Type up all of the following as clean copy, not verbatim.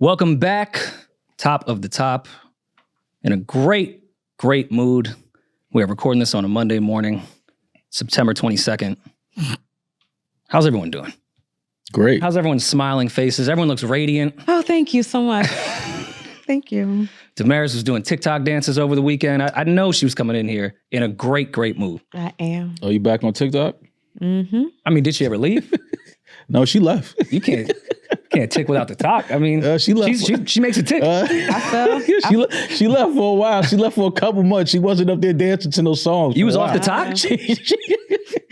Welcome back, top of the top. In a great mood. We are recording this on a Monday morning, September 22nd. How's everyone doing? Great. How's everyone's smiling faces? Everyone looks radiant. Oh, thank you so much. Thank you. Demaris was doing TikTok dances over the weekend. I know she was coming in here in a great mood. I am. Are you back on TikTok? Mm-hmm. I mean, did she ever leave? No, she left. You can't tick without the talk. I mean, she left. She makes a tick. She left for a while. She left for a couple months. She wasn't up there dancing to no songs. You was off the talk?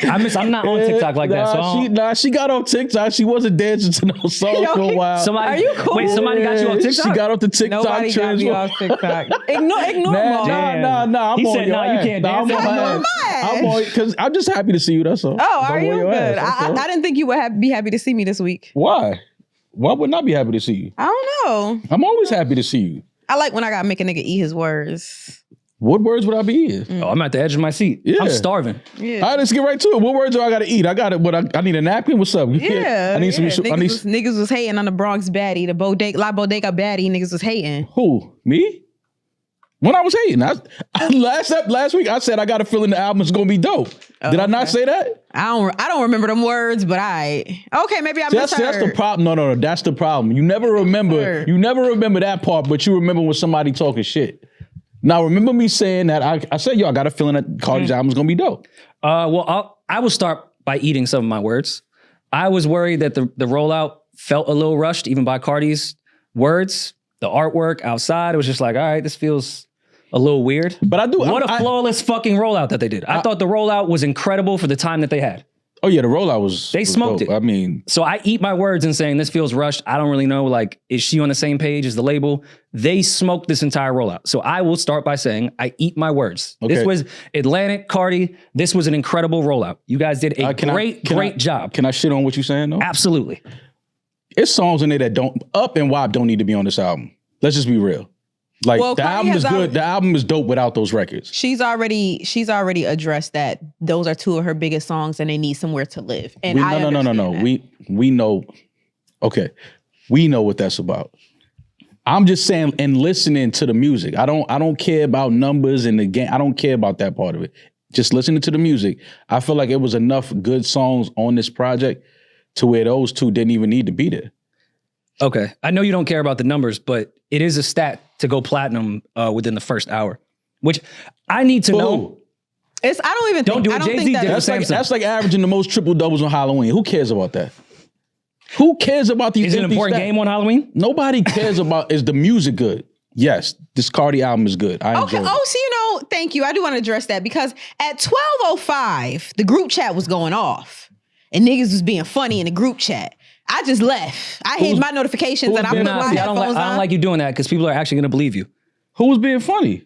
I'm not on TikTok like that. She got off TikTok. She wasn't dancing to no songs for a while. Are you cool? Wait, somebody got you off TikTok? She got off the TikTok. Nobody got me off TikTok. Ignore them all. Nah. He said, no, you can't dance. I'm on because I'm just happy to see you. That's all. Oh, are you good? I didn't think you would be happy to see me this week. Why? Why wouldn't I be happy to see you? I don't know. I'm always happy to see you. I like when I gotta make a nigga eat his words. What words would I be eating? Oh, I'm at the edge of my seat. Yeah. I'm starving. Yeah. All right, let's get right to it. What words do I got to eat? I got it. What I need a napkin. What's up? Yeah. I need some. Niggas was hating on the Bronx baddie, the La Bodega baddie. Niggas was hating. Who? Me? When I was hating, last week I said I got a feeling the album is gonna be dope. Did I not say that? I don't remember them words, but okay, maybe I misheard. That's the problem. No, that's the problem. You never remember. You never remember that part, but you remember when somebody talking shit. Now remember me saying that I said, yo, I got a feeling that Cardi's album is gonna be dope. Well, I will start by eating some of my words. I was worried that the rollout felt a little rushed, even by Cardi's words. The artwork outside, it was just like, all right, this feels a little weird. But I do. What a flawless fucking rollout that they did. I thought the rollout was incredible for the time that they had. Oh yeah, the rollout was. They smoked dope. it. I mean, so I eat my words in saying this feels rushed. I don't really know. Like, is she on the same page as the label? They smoked this entire rollout. So I will start by saying I eat my words. Okay. This was Atlantic, Cardi. This was an incredible rollout. You guys did a great job. Can I shit on what you're saying though? Absolutely. It's songs in there that don't. Up and WAP don't need to be on this album. Let's just be real. Like, the album is good. The album is dope without those records. She's already addressed that those are two of her biggest songs and they need somewhere to live. And no. We know. Okay, we know what that's about. I'm just saying, and listening to the music. I don't care about numbers and the game. I don't care about that part of it. Just listening to the music. I feel like it was enough good songs on this project to where those two didn't even need to be there. Okay, I know you don't care about the numbers, but it is a stat to go platinum within the first hour, which I need to know. I don't even don't think, do it. Jay-Z did the same. That's like averaging the most triple doubles on Halloween. Who cares about that? Who cares about these? Is it an important game on Halloween? Nobody cares about. Is the music good? Yes, this Cardi album is good. I enjoy it. Oh, so thank you. I do want to address that because at 12:05, the group chat was going off and niggas was being funny in the group chat. I just left. I hid my notifications and I put my headphones on. I don't like you doing that because people are actually going to believe you. Who was being funny?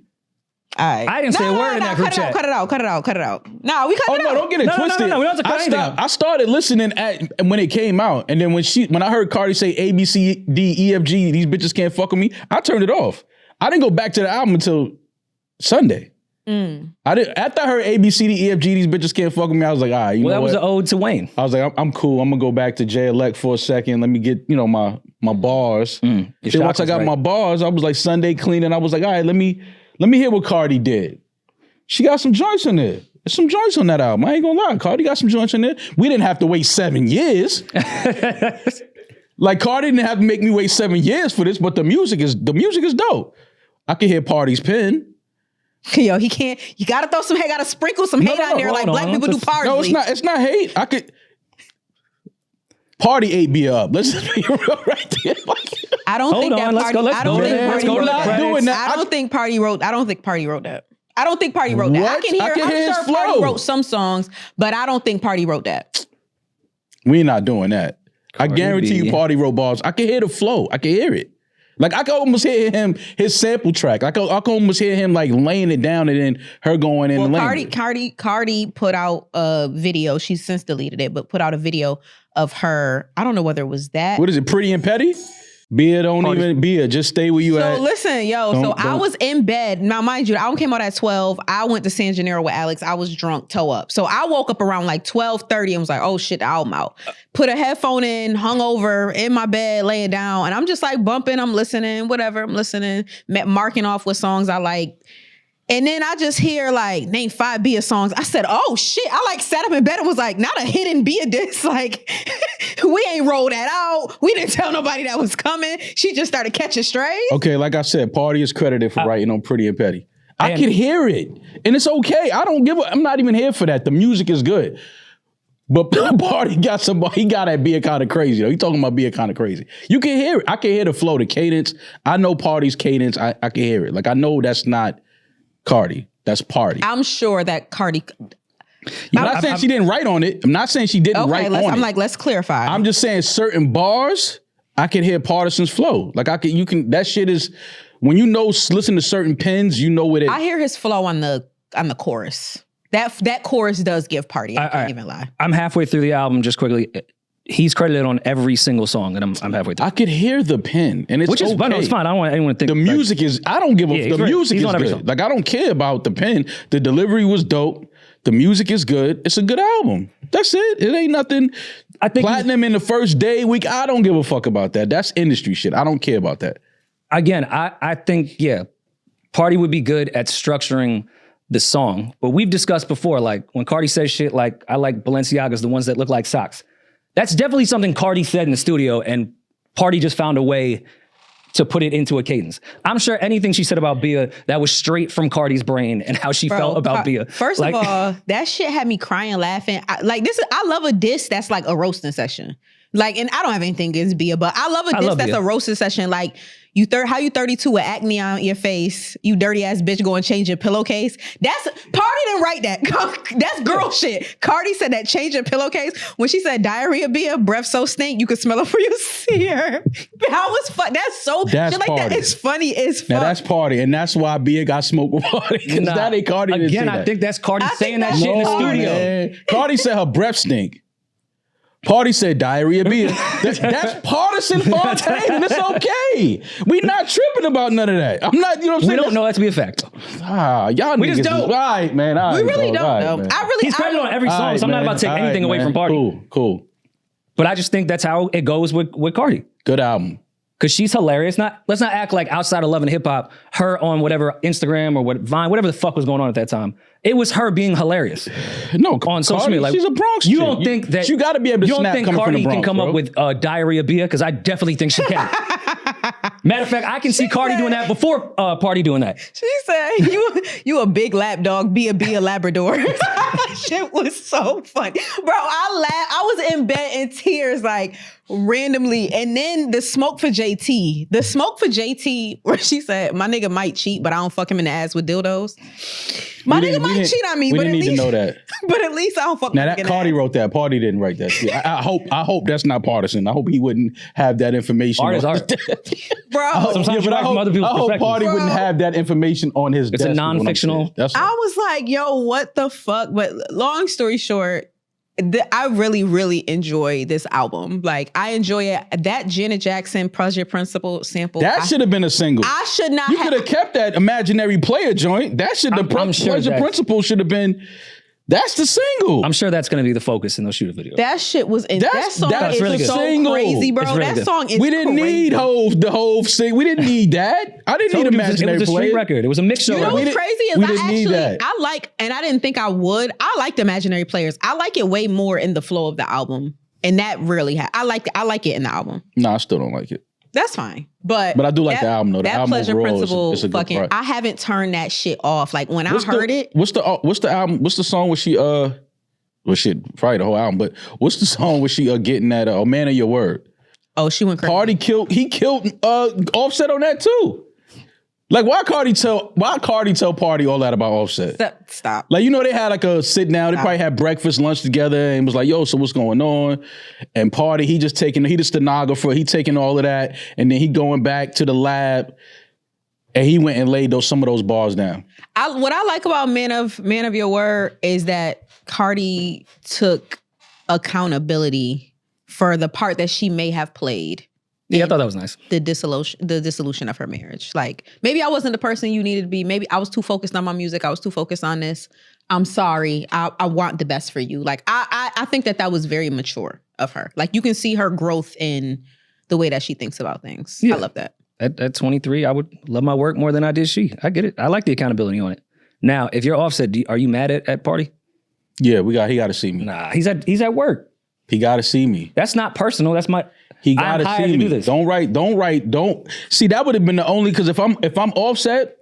All right. I didn't say a word in that group chat. Cut it out. No, we cut it out. No, don't get it twisted. No, we don't have to cut anything out. I started listening when it came out, and then when I heard Cardi say A, B, C, D, E, F, G, these bitches can't fuck with me, I turned it off. I didn't go back to the album until Sunday. After I heard A, B, C, D, E, F, G, these bitches can't fuck with me, I was like, all right, you know what? That was an ode to Wayne. I was like, I'm cool. I'm gonna go back to J Elect for a second. Let me get, my bars. Then once I got my bars, I was like Sunday cleaning. I was like, all right, let me hear what Cardi did. She got some joints in there. There's some joints on that album. I ain't gonna lie. Cardi got some joints in there. We didn't have to wait 7 years. Like Cardi didn't have to make me wait 7 years for this, but the music is dope. I can hear Party's pen. Yo, he can't. You gotta throw some hate. Gotta sprinkle some hate on there, like black people do parsley. No, it's not hate. I could. Party ate me up. Let's just be real right there. I don't think that Party. I don't think Party wrote that. I don't think Party wrote that. I can hear. I'm sure Party wrote some songs, but I don't think Party wrote that. We're not doing that. I guarantee you, Party wrote bars. I can hear the flow. I can hear it. Like I can almost hear him, his sample track. I can almost hear him like laying it down and then her going in. Cardi put out a video. She's since deleted it, but put out a video of her. I don't know whether it was that. What is it? Pretty and Petty? Bia, just stay where you at. So listen, I was in bed. Now, mind you, the album came out at 12. I went to San Gennaro with Alex. I was drunk, toe up. So I woke up around like 12:30 and was like, oh shit, the album out. Put a headphone in, hung over in my bed, laying down. And I'm just like bumping, I'm listening, whatever. I'm listening, marking off what songs I like. And then I just hear like, name 5 Bia songs. I said, oh shit. I like sat up in bed and was like, not a hidden Bia diss. Like, we ain't rolled that out. We didn't tell nobody that was coming. She just started catching strays. Okay, like I said, Party is credited for writing on Pretty and Petty. I can hear it. And it's okay. I'm not even here for that. The music is good. But Party got somebody, he got that Bia kind of crazy. Though. He talking about Bia kind of crazy. You can hear it. I can hear the flow, the cadence. I know Party's cadence. I can hear it. Like, I know that's not Cardi. That's Party. I'm sure that Cardi. I'm not saying she didn't write on it. I'm not saying she didn't write on it. I'm like, let's clarify. I'm just saying certain bars, I can hear Partisan's flow. Like that shit is, when you know, listen to certain pens, you know what it. I hear his flow on the chorus. That chorus does give Party. I can't even lie. I'm halfway through the album, just quickly. He's credited on every single song, and I'm halfway through. I could hear the pen, and it's which is okay. No, it's fine. I don't want anyone to think the music is. I don't give a. The music is good. Song. Like, I don't care about the pen. The delivery was dope. The music is good. It's a good album. That's it. It ain't nothing. I think platinum in the first day week. I don't give a fuck about that. That's industry shit. I don't care about that. Again, I think Party would be good at structuring the song, but we've discussed before. Like when Cardi says shit like, "I like Balenciagas, the ones that look like socks." That's definitely something Cardi said in the studio, and Party just found a way to put it into a cadence. I'm sure anything she said about Bia, that was straight from Cardi's brain and how she felt about Bia. First of all, that shit had me crying, laughing. I love a diss that's like a roasting session. Like, and I don't have anything against Bia, but I love a diss that's a roasting session. Like, how you 32 with acne on your face, you dirty ass bitch, go and change your pillowcase. Party didn't write that. That's girl shit. Cardi said that, change your pillowcase. When she said diarrhea Bia, breath so stink, you could smell it for you see her. How was fun? That's shit like that is funny as fuck. Now that's Party, and that's why Bia got smoked with Party. Because that ain't Cardi. Again, I think that's Cardi saying that shit in the studio. Man. Cardi said her breath stink. Party said diarrhea Bia. That's partisan Fontaine, and it's okay. We not tripping about none of that. I'm not, you know what I'm saying? We don't know that to be a fact. Y'all we just don't. All right, man. All right, we really don't know. He's credited on every song, so I'm not about to take anything away from Party. Cool. But I just think that's how it goes with Cardi. Good album. Because she's hilarious. Let's not act like outside of Love and Hip Hop, her on whatever Instagram or Vine, whatever the fuck was going on at that time, it was her being hilarious. No, on social media. Like, she's a Bronx You chick. don't think that you got to be able to you don't snap think coming Cardi from the Bronx, can come bro. up with diarrhea Bia? Because I definitely think she can. Matter of fact, I can see Cardi doing that before Party doing that. She said, you a big lap dog, be a Labrador. Shit was so funny. Bro, I was in bed in tears, like, randomly. And then the smoke for JT, where she said, my nigga might cheat, but I don't fuck him in the ass with dildos. My nigga might cheat on me, but at least, to know that. But at least I don't fuck now that Cardi wrote that. Party didn't write that shit. I hope that's not partisan. I hope he wouldn't have that information. Art is art. Bro. Sometimes I hope Party wouldn't have that information on his desk. It's a non-fictional. I was like, yo, what the fuck? But long story short, I really, really enjoy this album. Like, I enjoy it. That Janet Jackson Pleasure Principle sample. That should have been a single. I should not You could have kept that imaginary player joint. That should the Pleasure Principle should have been. That's the single. I'm sure that's going to be the focus in those shooter videos. That shit was in that song is really so single. crazy, bro. Really that good. song is We didn't crazy. need the whole sing. We didn't need that. I didn't need imaginary It was a player. street record. It was a mixture. You know what's crazy is we didn't need that. I like, and I didn't think I would. I liked Imaginary Players. I like it way more in the flow of the album, and that really I like it in the album. No, I still don't like it. That's fine, but I do like the album though. The that album Pleasure overall Principle, is a good part. I haven't turned that shit off. Like when I heard it. What's the album? What's the song where she well shit, probably the whole album, but what's the song where she getting that "Oh Man of Your Word"? Oh, she went crazy. He killed Offset on that too. Like why Cardi tell Party all that about Offset? Stop. Like, you know, they had like a sit down, they probably had breakfast, lunch together, and was like, yo, so what's going on? And Party, he the stenographer, he taking all of that, and then he going back to the lab, and he went and laid some of those bars down. What I like about Man of Your Word is that Cardi took accountability for the part that she may have played Yeah, I thought that was nice. The dissolution of her marriage. Like, maybe I wasn't the person you needed to be. Maybe I was too focused on my music. I was too focused on this. I'm sorry. I want the best for you. Like, I think that was very mature of her. Like, you can see her growth in the way that she thinks about things. Yeah. I love that. At 23, I would love my work more than I did she. I get it. I like the accountability on it. Now, if you're Offset, are you mad at Party? Yeah, he got to see me. Nah, he's at work. He got to see me. That's not personal. That's my. He got to see me. Don't write. See, that would have been the only, because if I'm Offset,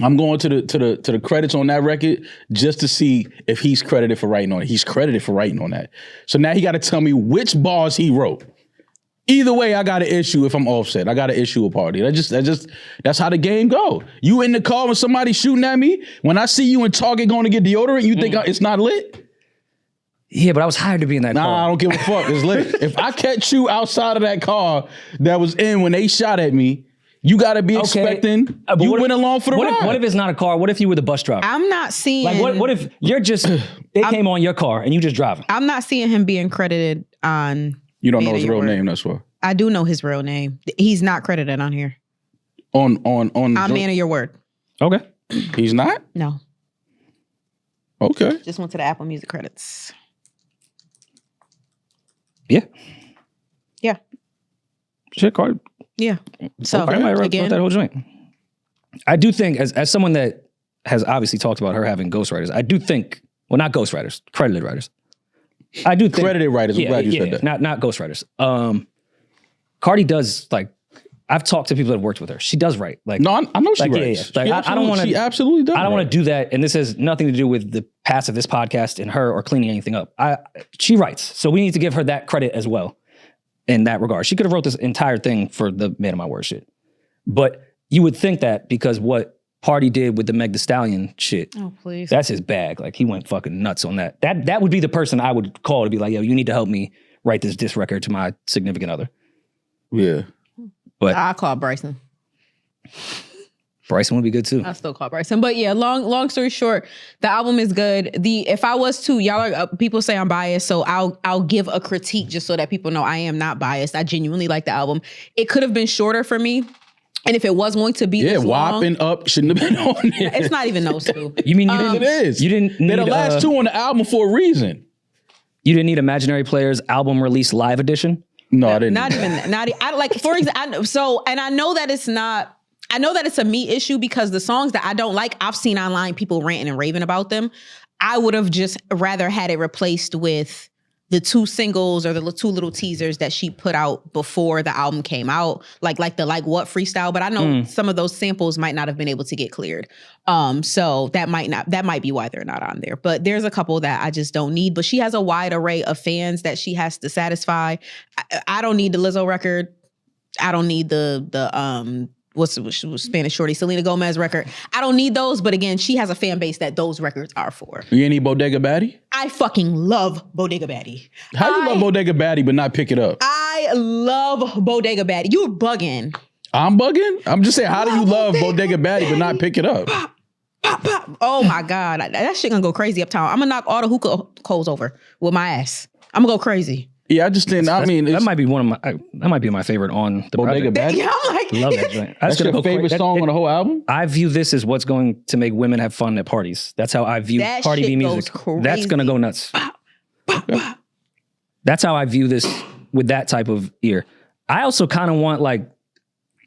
I'm going to the credits on that record just to see if he's credited for writing on it. He's credited for writing on that. So now he got to tell me which bars he wrote. Either way, I got an issue if I'm Offset. I got an issue with Party. That's how the game go. You in the car when somebody shooting at me. When I see you in Target going to get deodorant, you think it's not lit? Yeah, but I was hired to be in that car. Nah, I don't give a fuck. It's lit. If I catch you outside of that car that was in when they shot at me, you got to be expecting you went along for the ride. What if it's not a car? What if you were the bus driver? I'm not seeing. Like, what if you're just, they came on your car and you just driving? I'm not seeing him being credited on. You don't know his real name, that's why. I do know his real name. He's not credited on here. On Man of Your Word. Okay. He's not? No. Okay. Just went to the Apple Music credits. Yeah. Yeah. Shit, Cardi. Yeah. So again, that whole joint. I do think, as someone that has obviously talked about her having ghostwriters, I do think, well, not ghostwriters, credited writers. I do think credited writers. I'm glad you said that. Not ghostwriters. Cardi does, like, I've talked to people that have worked with her. She does write. Like, no, I know she writes. Yeah. Like, I don't want to. She absolutely does. I don't want to do that. And this has nothing to do with the past of this podcast and her or cleaning anything up. She writes, so we need to give her that credit as well. In that regard, she could have wrote this entire thing for the Man of My Word shit. But you would think that because what Party did with the Meg Thee Stallion shit, oh please, that's his bag. Like, he went fucking nuts on that. That would be the person I would call to be like, yo, you need to help me write this diss record to my significant other. Yeah. But I'll call Bryson. Bryson would be good too. I'll still call Bryson. But yeah, long story short, the album is good. If I was to, y'all are, people say I'm biased, so I'll give a critique just so that people know I am not biased. I genuinely like the album. It could have been shorter for me. And if it was going to be this long, Whopping Up shouldn't have been on there. It's not even those two. You mean it is? You didn't need, they're the last two on the album for a reason. You didn't need Imaginary Player's album release live edition? No, I didn't. Not even that. I like, for example, so, and I know that it's not, I know that it's a me issue because the songs that I don't like, I've seen online people ranting and raving about them. I would have just rather had it replaced with the two singles or the two little teasers that she put out before the album came out, like the Like What freestyle. But I know some of those samples might not have been able to get cleared. So that might be why they're not on there. But there's a couple that I just don't need. But she has a wide array of fans that she has to satisfy. I don't need the Lizzo record. I don't need the what's Spanish Shorty, Selena Gomez record. I don't need those, but again, she has a fan base that those records are for. You ain't need Bodega Baddie? I fucking love Bodega Baddie. How you love Bodega Baddie but not pick it up? I love Bodega Baddie. You're bugging. I'm bugging? I'm just saying, how do you love Bodega Baddie but not pick it up? Pop, pop, pop. Oh my God. That shit gonna go crazy uptown. I'm gonna knock all the hookah coals over with my ass. I'm gonna go crazy. Yeah, I just didn't. That might be that might be my favorite on the Bodega project. Baddie. Yeah, I'm like, Love that joint. That's your favorite song on the whole album? I view this as what's going to make women have fun at parties. That's how I view that Cardi B shit music. goes crazy. That's gonna go nuts. That's how I view this with that type of ear. I also kind of want like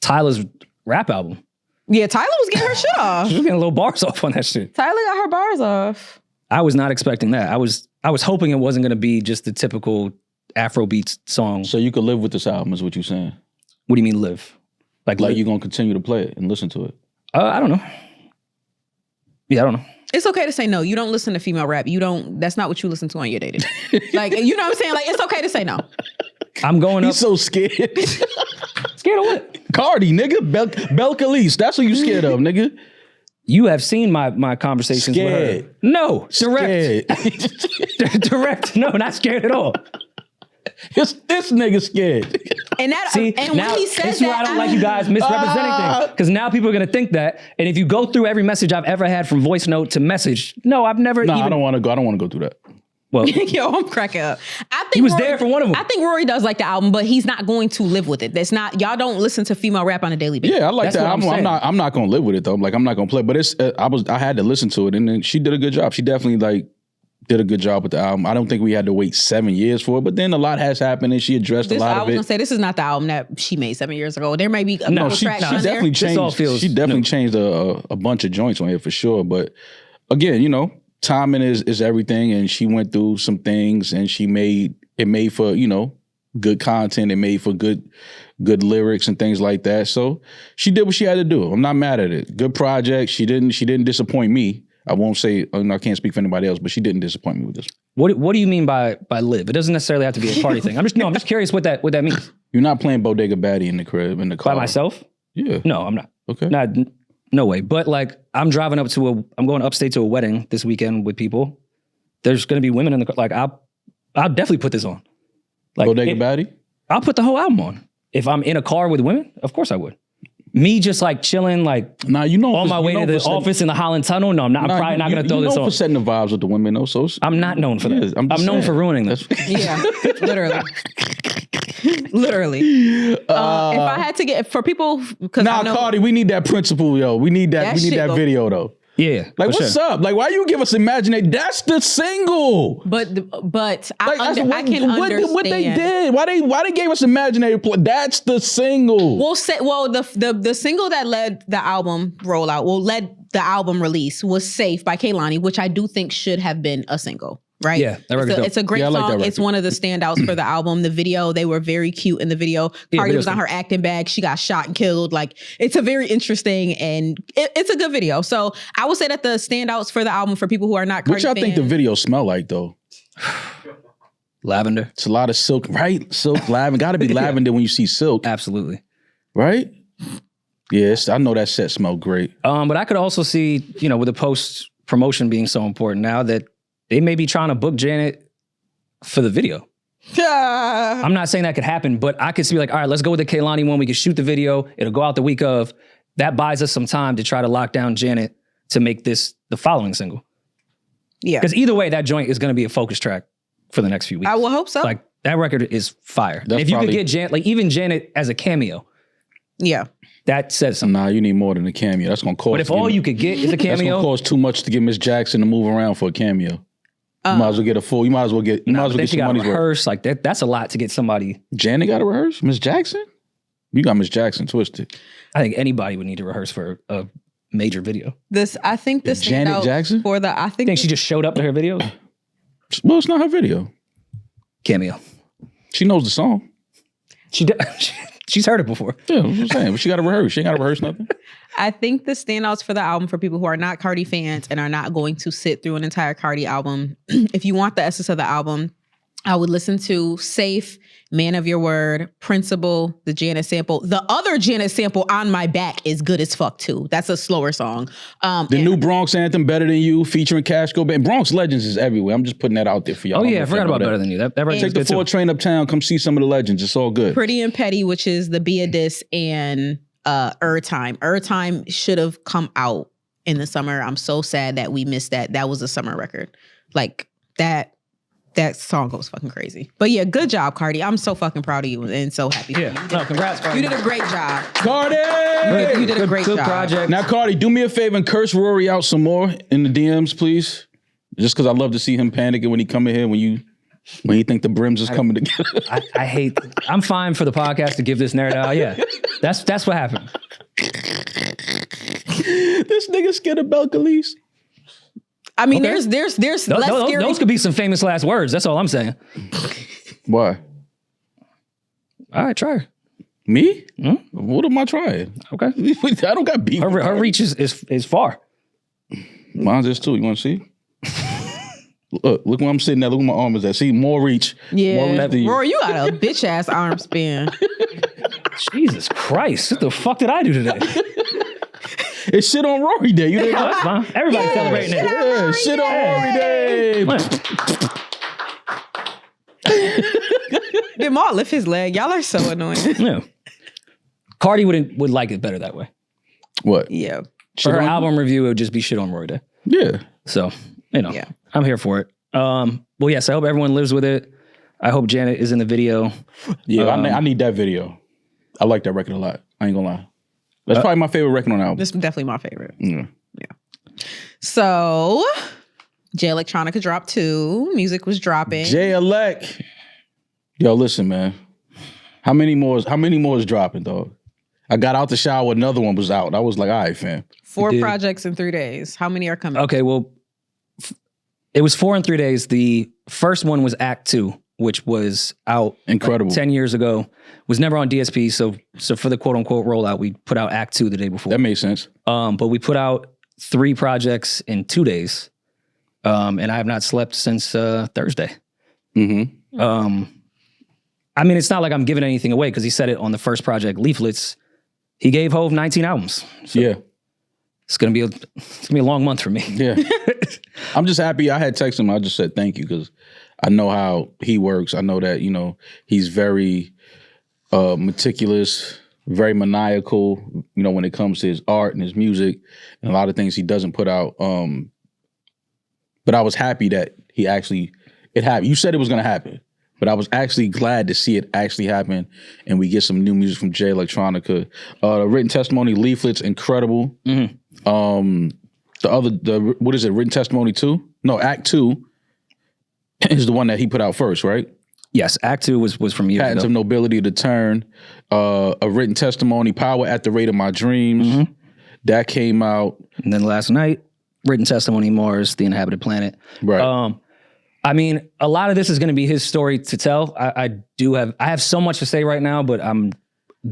Tyla's rap album. Yeah, Tyla was getting her shit off. She was getting little bars off on that shit. Tyla got her bars off. I was not expecting that. I was hoping it wasn't gonna be just the typical Afrobeats song. So you could live with this album is what you're saying? What do you mean live? Like you're going to continue to play it and listen to it? I don't know. Yeah, I don't know. It's okay to say no. You don't listen to female rap. That's not what you listen to on your day to day. Like, you know what I'm saying? Like, it's okay to say no. I'm going up. He's so scared. Scared of what? Cardi, nigga. Bel Khalees. That's what you scared of, nigga. You have seen my conversations with her. No, direct. Direct. No, not scared at all. This nigga scared. And that, see, and now, when he says this is why I don't like you guys misrepresenting things. Because now people are going to think that. And if you go through every message I've ever had from voice note to message, no, I've never I don't want to go through that. Well, Yo, I'm cracking up. I think he was there for one of them. I think Rory does like the album, but he's not going to live with it. That's not, y'all don't listen to female rap on a daily basis. Yeah, I like That's the what I'm album. saying. I'm not gonna live with it though. Like I'm not gonna play. But it's I had to listen to it, and then she did a good job. She definitely like did a good job with the album. I don't think we had to wait 7 years for it, but then a lot has happened, and she addressed a lot I of was it. gonna say this is not the album that she made 7 years ago. There may be a couple She tracks on definitely there. changed. She definitely changed a bunch of joints on here for sure. But again, you know, timing is everything, and she went through some things, and she made for, you know, good content. It made for good lyrics and things like that. So she did what she had to do. I'm not mad at it. Good project. She didn't disappoint me. I won't say, I can't speak for anybody else, but she didn't disappoint me with this. What do you mean by live? It doesn't necessarily have to be a party thing. I'm just curious what that means. You're not playing Bodega Baddie in the crib, in the car. By myself? Yeah. No, I'm not. Okay. No way. But like, I'm going upstate to a wedding this weekend with people. There's going to be women in the car. Like, I'll definitely put this on. Like, Bodega Baddie? I'll put the whole album on. If I'm in a car with women, of course I would. Me just like chilling, like on my way to the office in the Holland Tunnel. No, I'm probably not going to throw this on. For setting the vibes with the women, though. So I'm not known for that. I'm known for ruining this. Yeah, literally. Literally. If I had to get for people, because Cardi, we need that principle, yo. We need that. We need that video, though. Yeah. Like, what's up? Like, why you give us Imaginate? That's the single. But I can understand what they did. Why they gave us Imaginary? That's the single. The single that led the album rollout, led the album release was Safe by Kehlani, which I do think should have been a single. Right? Yeah, it's a great song. It's one of the standouts for the album. The video, they were very cute in the video. Cardi was on her acting bag. She got shot and killed. Like, it's a very interesting and it's a good video. So I would say that the standouts for the album for people who are not Cardi fans. Which I think the video smell like, though? Lavender. It's a lot of silk, right? Silk, lavender. Got to be lavender when you see silk. Absolutely. Right? Yes, I know that set smelled great. But I could also see, with the post promotion being so important now, that they may be trying to book Janet for the video. I'm not saying that could happen, but I could see like, all right, let's go with the Kehlani one. We can shoot the video. It'll go out the week of. That buys us some time to try to lock down Janet to make this the following single. Yeah. Because either way, that joint is going to be a focus track for the next few weeks. I will hope so. Like, that record is fire. If you could get Janet, like even Janet as a cameo. Yeah. That says something. Nah, you need more than a cameo. That's going to cost. But if all you could get is a cameo. That's going to cost too much to get Miss Jackson to move around for a cameo. You might as well get a full. You might as well get. You might as well get some money's rehearse. Like that. That's a lot to get somebody. Janet got to rehearse. Miss Jackson. You got Miss Jackson twisted. I think anybody would need to rehearse for a major video. I think this Janet Jackson for the. I think she just showed up to her video. Well, it's not her video. Cameo. She knows the song. She's heard it before. Yeah, that's what I'm saying. But she got to rehearse. She ain't got to rehearse nothing. I think the standouts for the album for people who are not Cardi fans and are not going to sit through an entire Cardi album, if you want the essence of the album, I would listen to Safe, Man of Your Word, Principle, the Janet sample. The other Janet sample, On My Back, is good as fuck too. That's a slower song. The new Bronx anthem, Better Than You, featuring Cash Go Band. Bronx Legends is everywhere. I'm just putting that out there for y'all. Oh yeah, I forgot about Better Than You. That Take the 4 train uptown. Come see some of the legends. It's all good. Pretty and Petty, which is the Be a Diss, and Time. Time should have come out in the summer. I'm so sad that we missed that. That was a summer record. Like that song goes fucking crazy. But yeah, good job, Cardi. I'm so fucking proud of you and so happy for you. No, congrats, Cardi. You did a great job. Cardi! You did a great job. Project. Now, Cardi, do me a favor and curse Rory out some more in the DMs, please. Just because I love to see him panicking when he come in here when you think the brims is coming together. I'm fine for the podcast to give this narrative out. Yeah, that's what happened. This nigga scared of Belcalis. I mean, there's less scary. Those could be some famous last words. That's all I'm saying. Why? All right, try her. Me? What am I trying? Okay. I don't got beef. Her reach is far. Mine's is too. You want to see? Look where I'm sitting at. Look where my arm is at. See, more reach. Yeah. More reach. Rory, you got a bitch ass arm span. Jesus Christ. What the fuck did I do today? It's shit on Rory Day. You didn't know? That's fine. Everybody's celebrating it. Yeah, shit on Rory Day. Did Maul lift his leg? Y'all are so annoying. Yeah. Cardi would like it better that way. What? Yeah. For her album review, it would just be shit on Rory Day. Yeah. So, I'm here for it. Well, yes, I hope everyone lives with it. I hope Janet is in the video. Yeah, I need that video. I like that record a lot. I ain't gonna lie. That's probably my favorite record on the album. This is definitely my favorite. Yeah. So, J Electronica dropped 2. Music was dropping. J Elect. Yo, listen, man. How many more is dropping, dog? I got out the shower, another one was out. I was like, all right, fam. 4 projects in 3 days. How many are coming? Okay, well, it was 4 in 3 days. The first one was Act 2, which was out incredible 10 years ago. Was never on DSP, so for the quote unquote rollout, we put out Act 2 the day before. That makes sense. But we put out 3 projects in 2 days, and I have not slept since Thursday. Mm-hmm. I mean, it's not like I'm giving anything away because he said it on the first project, Leaflets. He gave Hove 19 albums. So yeah. It's gonna be a long month for me. Yeah. I'm just happy. I had texted him. I just said thank you because I know how he works. I know that, he's very meticulous, very maniacal, when it comes to his art and his music and a lot of things he doesn't put out. But I was happy that it happened. You said it was gonna happen. But I was actually glad to see it actually happen, and we get some new music from J Electronica. The written testimony, Leaflets, incredible. Mm-hmm. What is it? Written testimony 2? No, Act 2 is the one that he put out first, right? Yes, Act 2 was from years Patents ago. of Nobility to Turn, a written testimony, Power at the Rate of My Dreams. Mm-hmm. That came out, and then last night, written testimony, Mars, the Inhabited Planet. Right. I mean, a lot of this is going to be his story to tell. I have so much to say right now, but I'm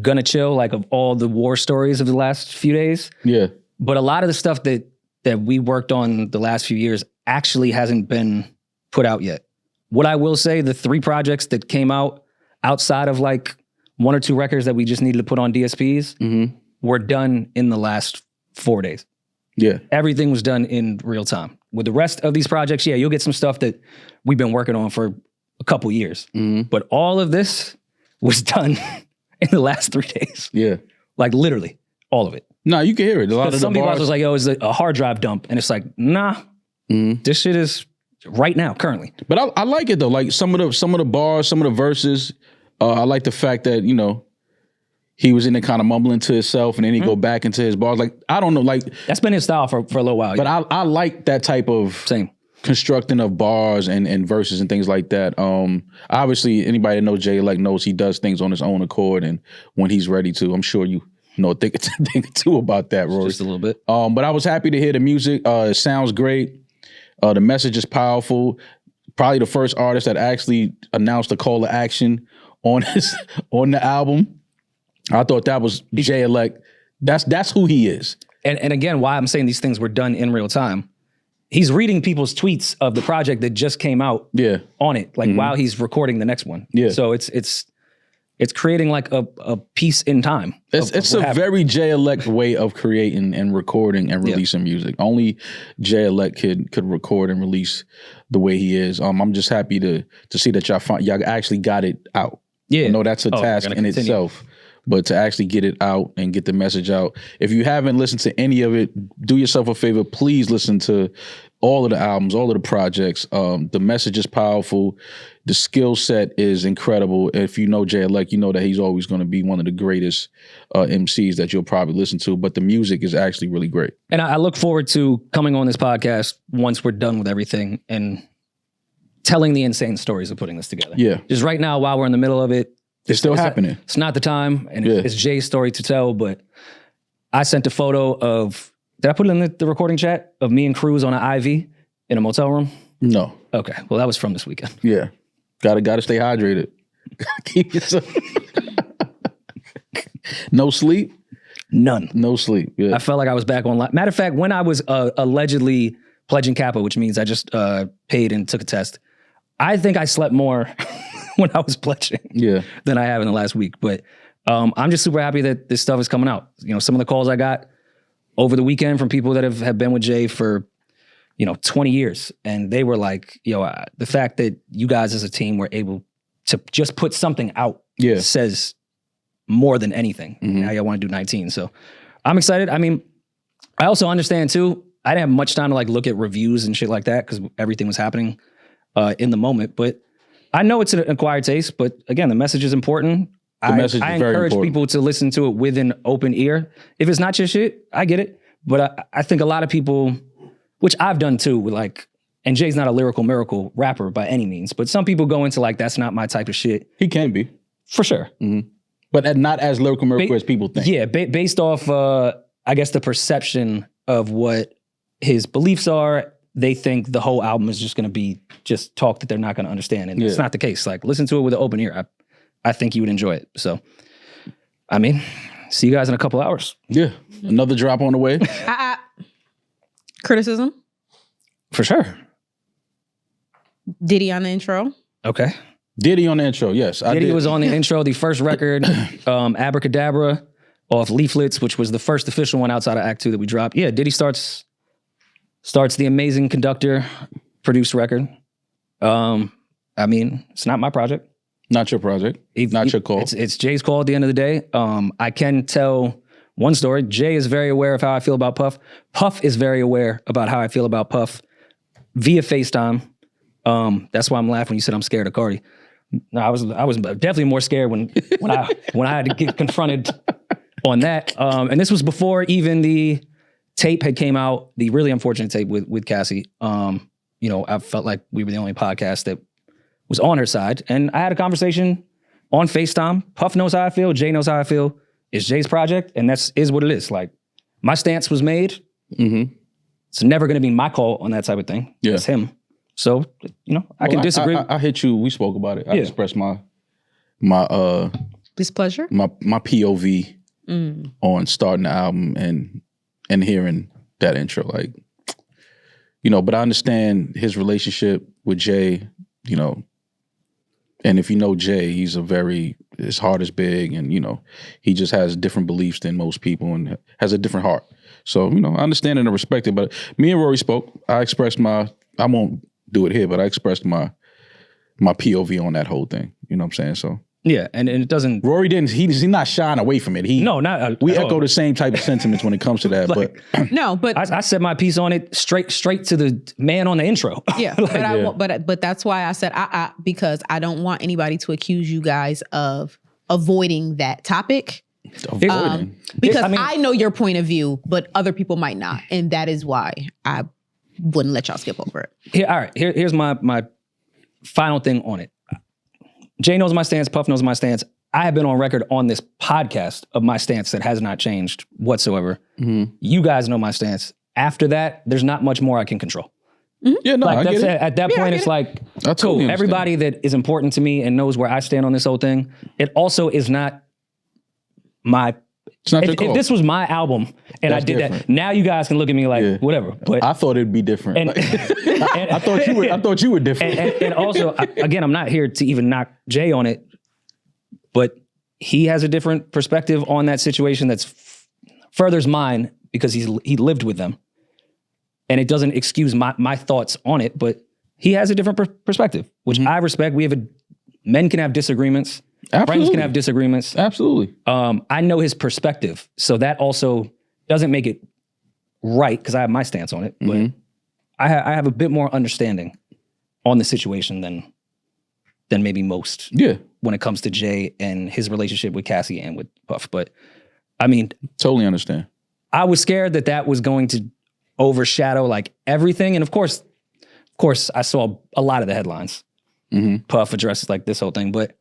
gonna chill, like, of all the war stories of the last few days. Yeah. But a lot of the stuff that we worked on the last few years actually hasn't been put out yet. What I will say, the 3 projects that came out outside of like 1 or 2 records that we just needed to put on DSPs were done in the last 4 days. Yeah. Everything was done in real time. With the rest of these projects, yeah, you'll get some stuff that we've been working on for a couple years. Mm-hmm. But all of this was done in the last 3 days. Yeah. Like literally, all of it. No, you can hear it. A lot of some people was like, yo, it's a hard drive dump. And it's like, nah, this shit is right now, currently. But I like it though. Like some of the bars, some of the verses, I like the fact that, he was in there kind of mumbling to himself and then he go back into his bars. Like, I don't know, like... That's been his style for a little while. But yeah. I like that type of... Same. Constructing of bars and verses and things like that. Obviously, anybody that knows J Elect knows he does things on his own accord and when he's ready to. I'm sure you know a thing or two about that, Rory. Just a little bit. But I was happy to hear the music. It sounds great. The message is powerful. Probably the first artist that actually announced a call to action on the album. I thought that was J Elect. That's who he is. And again, why I'm saying these things were done in real time. He's reading people's tweets of the project that just came out on it, like while he's recording the next one. Yeah. So it's creating like a piece in time. It's a very J Elect way of creating and recording and releasing music. Only J Elect could record and release the way he is. I'm just happy to see that y'all actually got it out. Yeah. I know that's a task in itself. But to actually get it out and get the message out. If you haven't listened to any of it, do yourself a favor. Please listen to all of the albums, all of the projects. The message is powerful. The skill set is incredible. If you know J Elect, you know that he's always going to be one of the greatest MCs that you'll probably listen to. But the music is actually really great. And I look forward to coming on this podcast once we're done with everything and telling the insane stories of putting this together. Yeah. Just right now, while we're in the middle of it, it's still happening. It's not the time, and it's Jay's story to tell, but I sent a photo of, did I put it in the recording chat, of me and Cruz on an IV in a motel room? No. Okay, well, that was from this weekend. Yeah. Gotta stay hydrated. Keep yourself. No sleep? None. No sleep. Yeah. I felt like I was back online. Matter of fact, when I was allegedly pledging Kappa, which means I just paid and took a test, I think I slept more when I was pledging than I have in the last week. But I'm just super happy that this stuff is coming out. Some of the calls I got over the weekend from people that have been with Jay for, 20 years. And they were like, the fact that you guys as a team were able to just put something out says more than anything. Now y'all want to do 19. So I'm excited. I mean, I also understand too, I didn't have much time to like look at reviews and shit like that because everything was happening. in the moment. But I know it's an acquired taste, but again, the message is important. I encourage people to listen to it with an open ear. If it's not your shit, I get it. But I think a lot of people, which I've done too, like, and Jay's not a lyrical miracle rapper by any means, but some people go into like, that's not my type of shit. He can be. For sure. Mm-hmm. But not as lyrical miracle as people think. Yeah, based off, I guess, the perception of what his beliefs are, they think the whole album is just going to be just talk that they're not going to understand. And it's not the case. Like, listen to it with an open ear. I think you would enjoy it. So, I mean, see you guys in a couple hours. Yeah. Another drop on the way. Criticism? For sure. Diddy on the intro? Okay. Diddy on the intro, yes. Diddy was on the intro. The first record, Abracadabra, off Leaflets, which was the first official one outside of Act 2 that we dropped. Yeah, Diddy starts the Amazing Conductor produced record. I mean, it's not my project. Not your project. Not your call. It's Jay's call at the end of the day. I can tell one story. Jay is very aware of how I feel about Puff. Puff is very aware about how I feel about Puff via FaceTime. That's why I'm laughing when you said I'm scared of Cardi. No, I was definitely more scared when I had to get confronted on that. And this was before even the tape had came out, the really unfortunate tape with Cassie. You know, I felt like we were the only podcast that was on her side. And I had a conversation on FaceTime. Puff knows how I feel. Jay knows how I feel. It's Jay's project, and is what it is. Like, my stance was made. Mm-hmm. It's never going to be my call on that type of thing. Yeah. It's him. So, you know, I can disagree. I hit you. We spoke about it. I expressed my displeasure, my POV on starting the album and hearing that intro. Like, you know, but I understand his relationship with Jay, you know, and if you know Jay, his heart is big, and, you know, he just has different beliefs than most people and has a different heart. So, you know, I understand and I respect it. But me and Rory spoke. I expressed I won't do it here, but I expressed my POV on that whole thing. You know what I'm saying? So yeah, and it doesn't. Rory he's not shying away from it. We echo the same type of sentiments when it comes to that. Like, but I said my piece on it straight to the man on the intro. Yeah, but that's why I said because I don't want anybody to accuse you guys of avoiding that topic. Because I know your point of view, but other people might not, and that is why I wouldn't let y'all skip over it. All right. Here's my final thing on it. Jay knows my stance. Puff knows my stance. I have been on record on this podcast of my stance that has not changed whatsoever. Mm-hmm. You guys know my stance. After that, there's not much more I can control. Mm-hmm. Yeah, no, I get it. At that point, it's like, cool. Everybody that is important to me and knows where I stand on this whole thing. It also is not my. It's not if this was my album and I did that, now you guys can look at me like whatever. But I thought it'd be different. And I thought you were different. And also, again, I'm not here to even knock Jay on it, but he has a different perspective on that situation that's furthers mine because he lived with them, and it doesn't excuse my thoughts on it. But he has a different perspective, which I respect. Men can have disagreements. Absolutely. Friends can have disagreements. Absolutely. I know his perspective, so that also doesn't make it right because I have my stance on it. But I have a bit more understanding on the situation than maybe most. Yeah. When it comes to Jay and his relationship with Cassie and with Puff, but I mean, totally understand. I was scared that was going to overshadow like everything, and of course, I saw a lot of the headlines. Puff addresses like this whole thing, but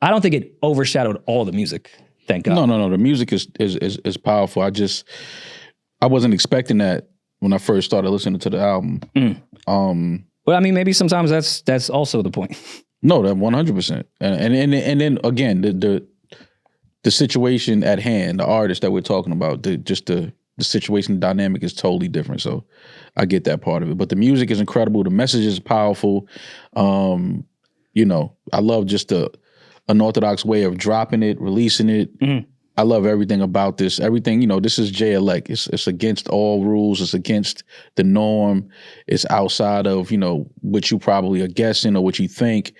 I don't think it overshadowed all the music. Thank God. No. The music is powerful. I wasn't expecting that when I first started listening to the album. Well, I mean, maybe sometimes that's also the point. No, that 100%. And then again, the situation at hand, the artist that we're talking about, the situation, the dynamic is totally different. So I get that part of it. But the music is incredible. The message is powerful. You know, I love just the unorthodox way of dropping it, releasing it. I love everything about this. Everything, you know, this is Jay-elect. It's against all rules. It's against the norm. It's outside of, you know, what you probably are guessing or what you think.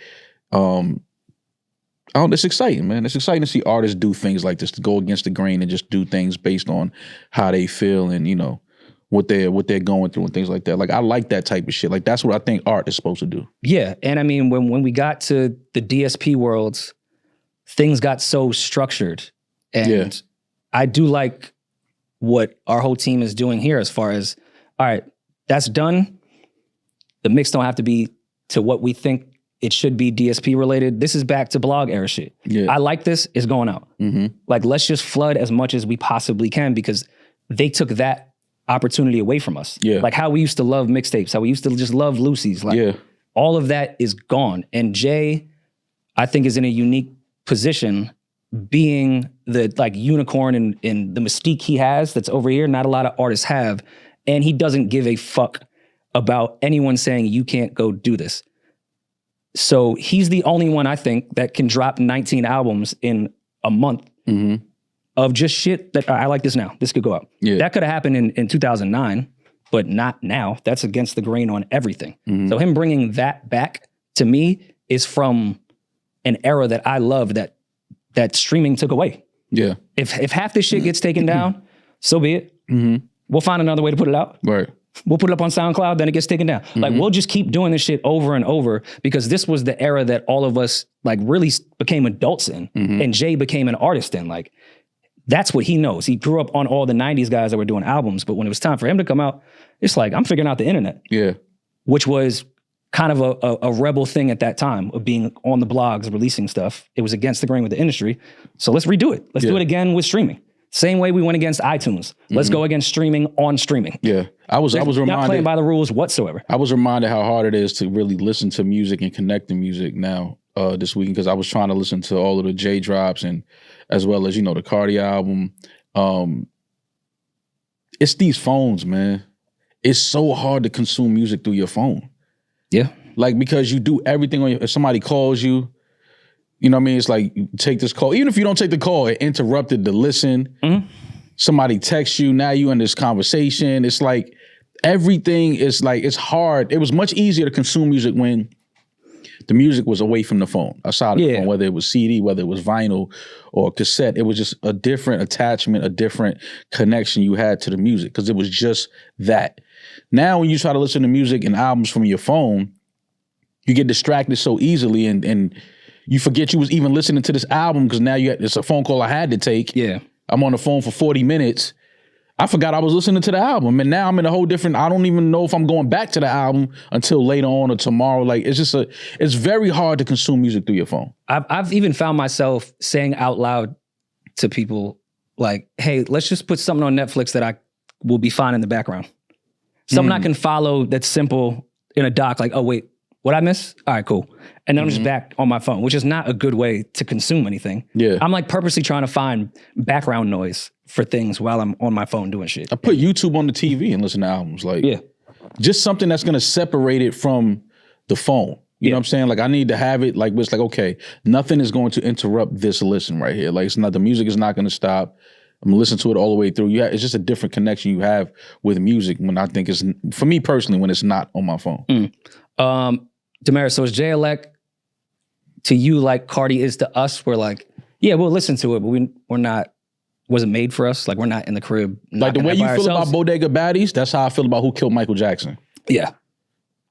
It's exciting, man. It's exciting to see artists do things like this, to go against the grain and just do things based on how they feel and, you know, what they're going through and things like that. Like I like that type of shit. Like that's what I think art is supposed to do. Yeah, and I mean when we got to the DSP worlds, things got so structured, and I do like what our whole team is doing here as far as, all right, that's done. The mix don't have to be to what we think it should be DSP related. This is back to blog era shit. Yeah. I like this, it's going out. Like, let's just flood as much as we possibly can because they took that opportunity away from us. Yeah. Like how we used to love mixtapes, how we used to just love Lucy's. Like all of that is gone. And Jay, I think, is in a unique position being the like unicorn in the mystique he has that's over here. Not a lot of artists have. And he doesn't give a fuck about anyone saying you can't go do this. So he's the only one, I think, that can drop 19 albums in a month of just shit that I like this now. This could go out. Yeah. That could have happened in 2009, but not now. That's against the grain on everything. So him bringing that back to me is from an era that I love that streaming took away. Yeah. If half this shit gets taken down, so be it. We'll find another way to put it out. Right. We'll put it up on SoundCloud, then it gets taken down. Like, we'll just keep doing this shit over and over because this was the era that all of us, like, really became adults in. And Jay became an artist in. Like, that's what he knows. He grew up on all the 90s guys that were doing albums, but when it was time for him to come out, it's like, I'm figuring out the internet. Yeah. Which was kind of a rebel thing at that time of being on the blogs, releasing stuff. It was against the grain with the industry. So let's redo it. Let's do it again with streaming. Same way we went against iTunes. Let's go against streaming on streaming. Yeah. I was reminded. Not playing by the rules whatsoever. I was reminded how hard it is to really listen to music and connect to music now this weekend because I was trying to listen to all of the J drops and as well as, the Cardi album. It's these phones, man. It's so hard to consume music through your phone. Yeah. Like because you do everything on if somebody calls you, you know what I mean? It's like, you take this call. Even if you don't take the call, it interrupted the listen. Somebody texts you, now you in this conversation. It's like, everything is like, it's hard. It was much easier to consume music when the music was away from the phone, aside of the phone, whether it was CD, whether it was vinyl or cassette. It was just a different attachment, a different connection you had to the music because it was just that. Now, when you try to listen to music and albums from your phone, you get distracted so easily and you forget you was even listening to this album because now it's a phone call I had to take. Yeah. I'm on the phone for 40 minutes. I forgot I was listening to the album. And now I'm in a whole different, I don't even know if I'm going back to the album until later on or tomorrow. Like it's very hard to consume music through your phone. I've even found myself saying out loud to people like, hey, let's just put something on Netflix that I will be fine in the background. Something I can follow that's simple in a doc, like, oh wait, what'd I miss? All right, cool. And then I'm just back on my phone, which is not a good way to consume anything. Yeah. I'm like purposely trying to find background noise for things while I'm on my phone doing shit. I put YouTube on the TV and listen to albums. Like, just something that's gonna separate it from the phone. You know what I'm saying? Like, I need to have it, like, it's like, okay, nothing is going to interrupt this listen right here. Like, the music is not gonna stop. I'm gonna listen to it all the way through. It's just a different connection you have with music when I think for me personally, when it's not on my phone. Demaris, so is Jay Elect to you like Cardi is to us? We're like, yeah, we'll listen to it, but we're not, wasn't made for us. Like, we're not in the crib. Like the way you feel about Bodega Baddies, that's how I feel about Who Killed Michael Jackson. Yeah.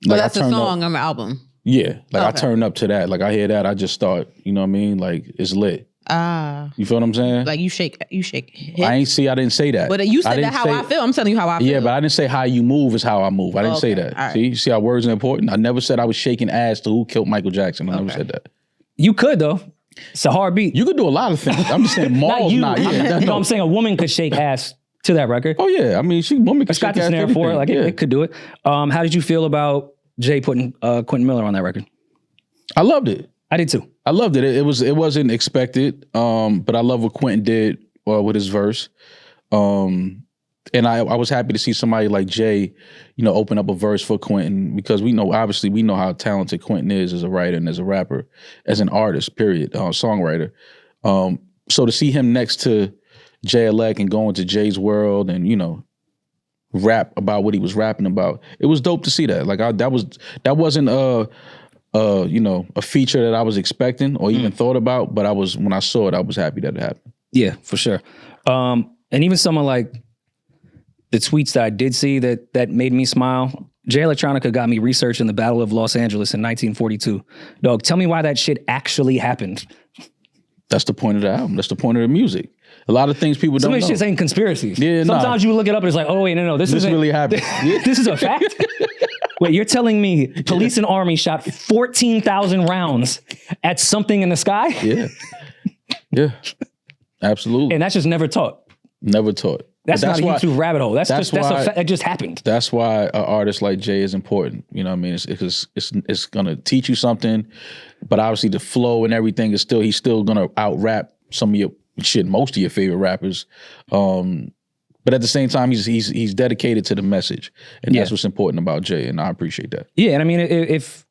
But that's a song on the album. Yeah. Like, I turn up to that. Like, I hear that, I just start, you know what I mean? Like, it's lit. You feel what I'm saying? Like, you shake. I didn't say that. But you said that how I feel. I'm telling you how I feel. Yeah, but I didn't say how you move is how I move. I didn't say that. Right. See? You see how words are important? I never said I was shaking ass to Who Killed Michael Jackson. I never said that. You could, though. It's a hard beat. You could do a lot of things. I'm just saying Maul's not. No, I'm saying a woman could shake ass to that record. Oh, yeah. I mean, woman could shake ass to everything. For it. Like, it could do it. How did you feel about Jay putting Quentin Miller on that record? I loved it. I did too. I loved it. It wasn't expected, but I love what Quentin did with his verse. And I was happy to see somebody like Jay, open up a verse for Quentin because we know how talented Quentin is as a writer and as a rapper, as an artist, period, songwriter. So to see him next to Jay Elect and go into Jay's world and, rap about what he was rapping about, it was dope to see that. Like that wasn't a feature that I was expecting or even thought about, but when I saw it, I was happy that it happened. Yeah, for sure. And even someone like the tweets that I did see that made me smile. Jay Electronica got me researching the Battle of Los Angeles in 1942. Dog, tell me why that shit actually happened. That's the point of the album. That's the point of the music. A lot of things people don't know. Some of this shit ain't conspiracies. Yeah, Sometimes you look it up and it's like, oh wait, no, this really happened. This is a fact? Wait, you're telling me police and army shot 14,000 rounds at something in the sky? Yeah. Yeah. Absolutely. And that's just never taught. Never taught. That's not a YouTube rabbit hole. That's a fact that just happened. That's why an artist like Jay is important. You know what I mean? It's gonna teach you something, but obviously the flow and everything is he's still gonna out rap some of your most of your favorite rappers. But at the same time, he's dedicated to the message, and that's what's important about Jay, and I appreciate that. Yeah, and I mean, if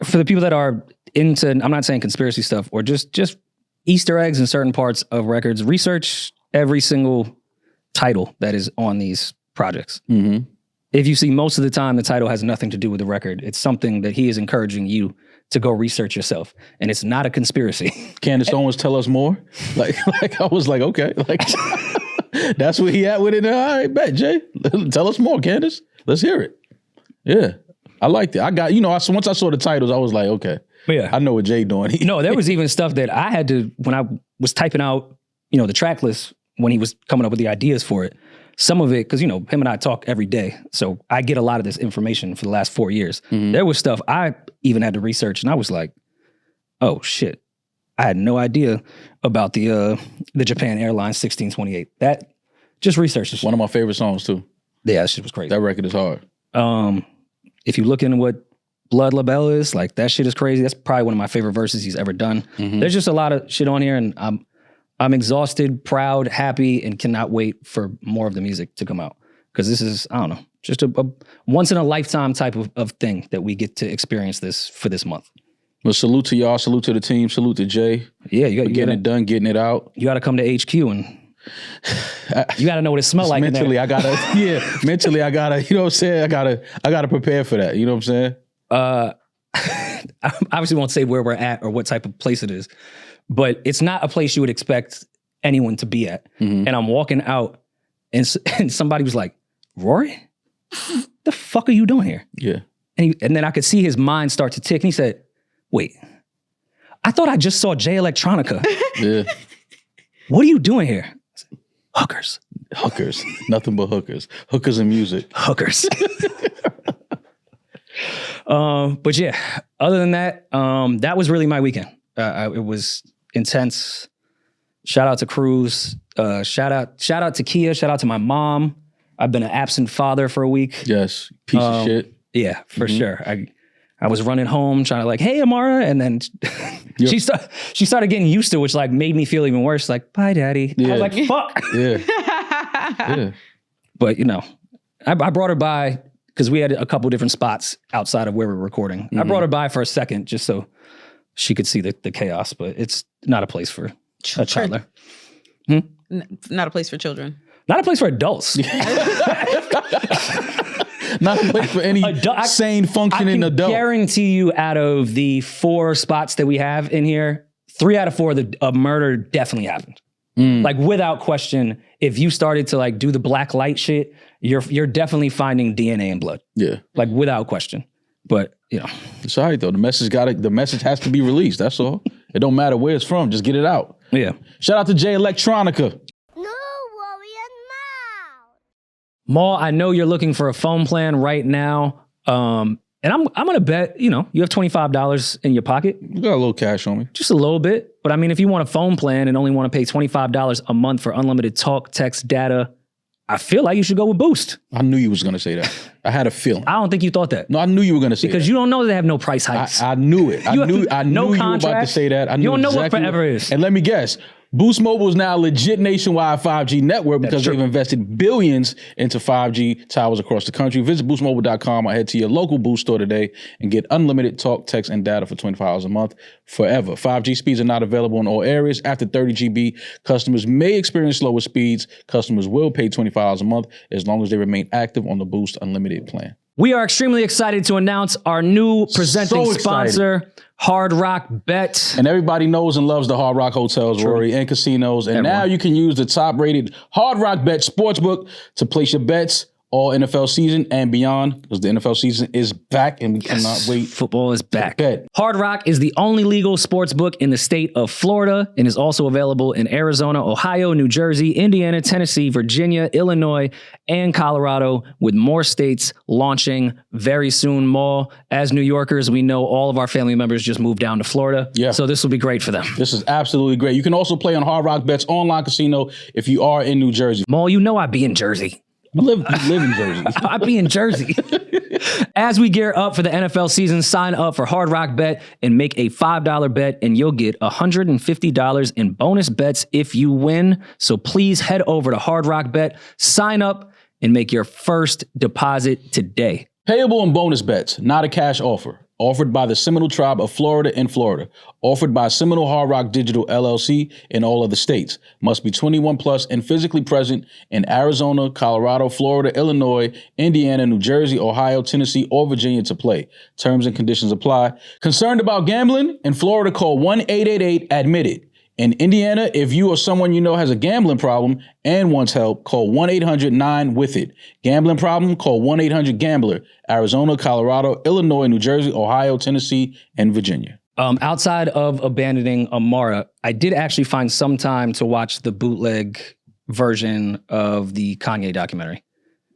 for the people that are into, I'm not saying conspiracy stuff or just Easter eggs in certain parts of records, research every single title that is on these projects. Mm-hmm. If you see, most of the time the title has nothing to do with the record. It's something that he is encouraging you to go research yourself, and it's not a conspiracy. Candace Owens, tell us more. Like I was like, okay, like that's where he at with it. All right, bet Jay, tell us more, Candace. Let's hear it. Yeah, I liked it. I got once I saw the titles, I was like, okay, yeah, I know what Jay doing. No, there was even stuff that I had to, when I was typing out, the track list when he was coming up with the ideas for it. Some of it, because, him and I talk every day. So I get a lot of this information for the last 4 years. Mm-hmm. There was stuff I even had to research, and I was like, oh, shit. I had no idea about the Japan Airlines 1628. That, just research this shit. One of my favorite songs, too. Yeah, that shit was crazy. That record is hard. If you look into what Blood Labelle is, like, that shit is crazy. That's probably one of my favorite verses he's ever done. Mm-hmm. There's just a lot of shit on here, and I'm exhausted, proud, happy, and cannot wait for more of the music to come out. Because this is, I don't know, just a once-in-a-lifetime type of thing that we get to experience this for this month. Well, salute to y'all, salute to the team, salute to Jay. Yeah, you got getting it done, getting it out. You got to come to HQ and you got to know what it smells like. Mentally, you know what I'm saying? I gotta prepare for that. You know what I'm saying? I obviously won't say where we're at or what type of place it is. But it's not a place you would expect anyone to be at. Mm-hmm. And I'm walking out and somebody was like, Rory, the fuck are you doing here? Yeah. And then I could see his mind start to tick. And he said, wait, I thought I just saw Jay Electronica. Yeah. What are you doing here? I said, hookers. Hookers. Nothing but hookers. Hookers and music. Hookers. But yeah, other than that, that was really my weekend. It was intense. Shout out to Cruz. Shout out to Kia. Shout out to my mom. I've been an absent father for a week. Yes, piece of shit. Yeah, for sure. I was running home trying to like, hey, Amara, and then she started getting used to it, which like made me feel even worse. Like, bye, daddy. Yeah. I was like, fuck. Yeah. Yeah. But I brought her by because we had a couple different spots outside of where we were recording. Mm-hmm. I brought her by for a second just so she could see the chaos, but it's not a place for a toddler. Not a place for children. Not a place for adults. Not a place for any sane, functioning adult. I guarantee you out of the 4 spots that we have in here, 3 out of 4, a murder definitely happened. Like without question, if you started to like do the black light shit, you're definitely finding DNA and blood. Yeah. Like without question. But it's all right though. The message has to be released. That's all. It don't matter where it's from. Just get it out. Yeah. Shout out to Jay Electronica. No worry and Maul, I know you're looking for a phone plan right now. And I'm gonna bet, you have $25 in your pocket. You got a little cash on me. Just a little bit. But I mean, if you want a phone plan and only want to pay $25 a month for unlimited talk, text, data, I feel like you should go with Boost. I knew you was going to say that. I had a feeling. I don't think you thought that. No, I knew you were going to say that. Because you don't know they have no price hikes. I knew it. I knew you were about to say that. I knew you don't know exactly what forever is. And let me guess. Boost Mobile is now a legit nationwide 5G network because they've invested billions into 5G towers across the country. Visit boostmobile.com or head to your local Boost store today and get unlimited talk, text, and data for $25 a month forever. 5G speeds are not available in all areas. After 30 GB, customers may experience slower speeds. Customers will pay $25 a month as long as they remain active on the Boost Unlimited plan. We are extremely excited to announce our new presenting sponsor, Hard Rock Bet. And everybody knows and loves the Hard Rock hotels, Rory, and casinos. And now you can use the top-rated Hard Rock Bet Sportsbook to place your bets all NFL season and beyond, because the NFL season is back and we cannot wait. Football is back. Hard Rock is the only legal sports book in the state of Florida and is also available in Arizona, Ohio, New Jersey, Indiana, Tennessee, Virginia, Illinois, and Colorado, with more states launching very soon. More. As New Yorkers, we know all of our family members just moved down to Florida. Yeah. So this will be great for them. This is absolutely great. You can also play on Hard Rock Bet's online casino if you are in New Jersey. Maul, you know I'd be in Jersey. I live in Jersey. I'd be in Jersey. As we gear up for the NFL season, sign up for Hard Rock Bet and make a $5 bet, and you'll get $150 in bonus bets if you win. So please head over to Hard Rock Bet, sign up, and make your first deposit today. Payable in bonus bets, not a cash offer. Offered by the Seminole Tribe of Florida in Florida. Offered by Seminole Hard Rock Digital LLC in all other states. Must be 21 plus and physically present in Arizona, Colorado, Florida, Illinois, Indiana, New Jersey, Ohio, Tennessee, or Virginia to play. Terms and conditions apply. Concerned about gambling? In Florida, call 1-888-ADMIT-IT. In Indiana, if you or someone you know has a gambling problem and wants help, call 1-800-9-WITH-IT. Gambling problem? Call 1-800-GAMBLER. Arizona, Colorado, Illinois, New Jersey, Ohio, Tennessee, and Virginia. Outside of abandoning Amara, I did actually find some time to watch the bootleg version of the Kanye documentary.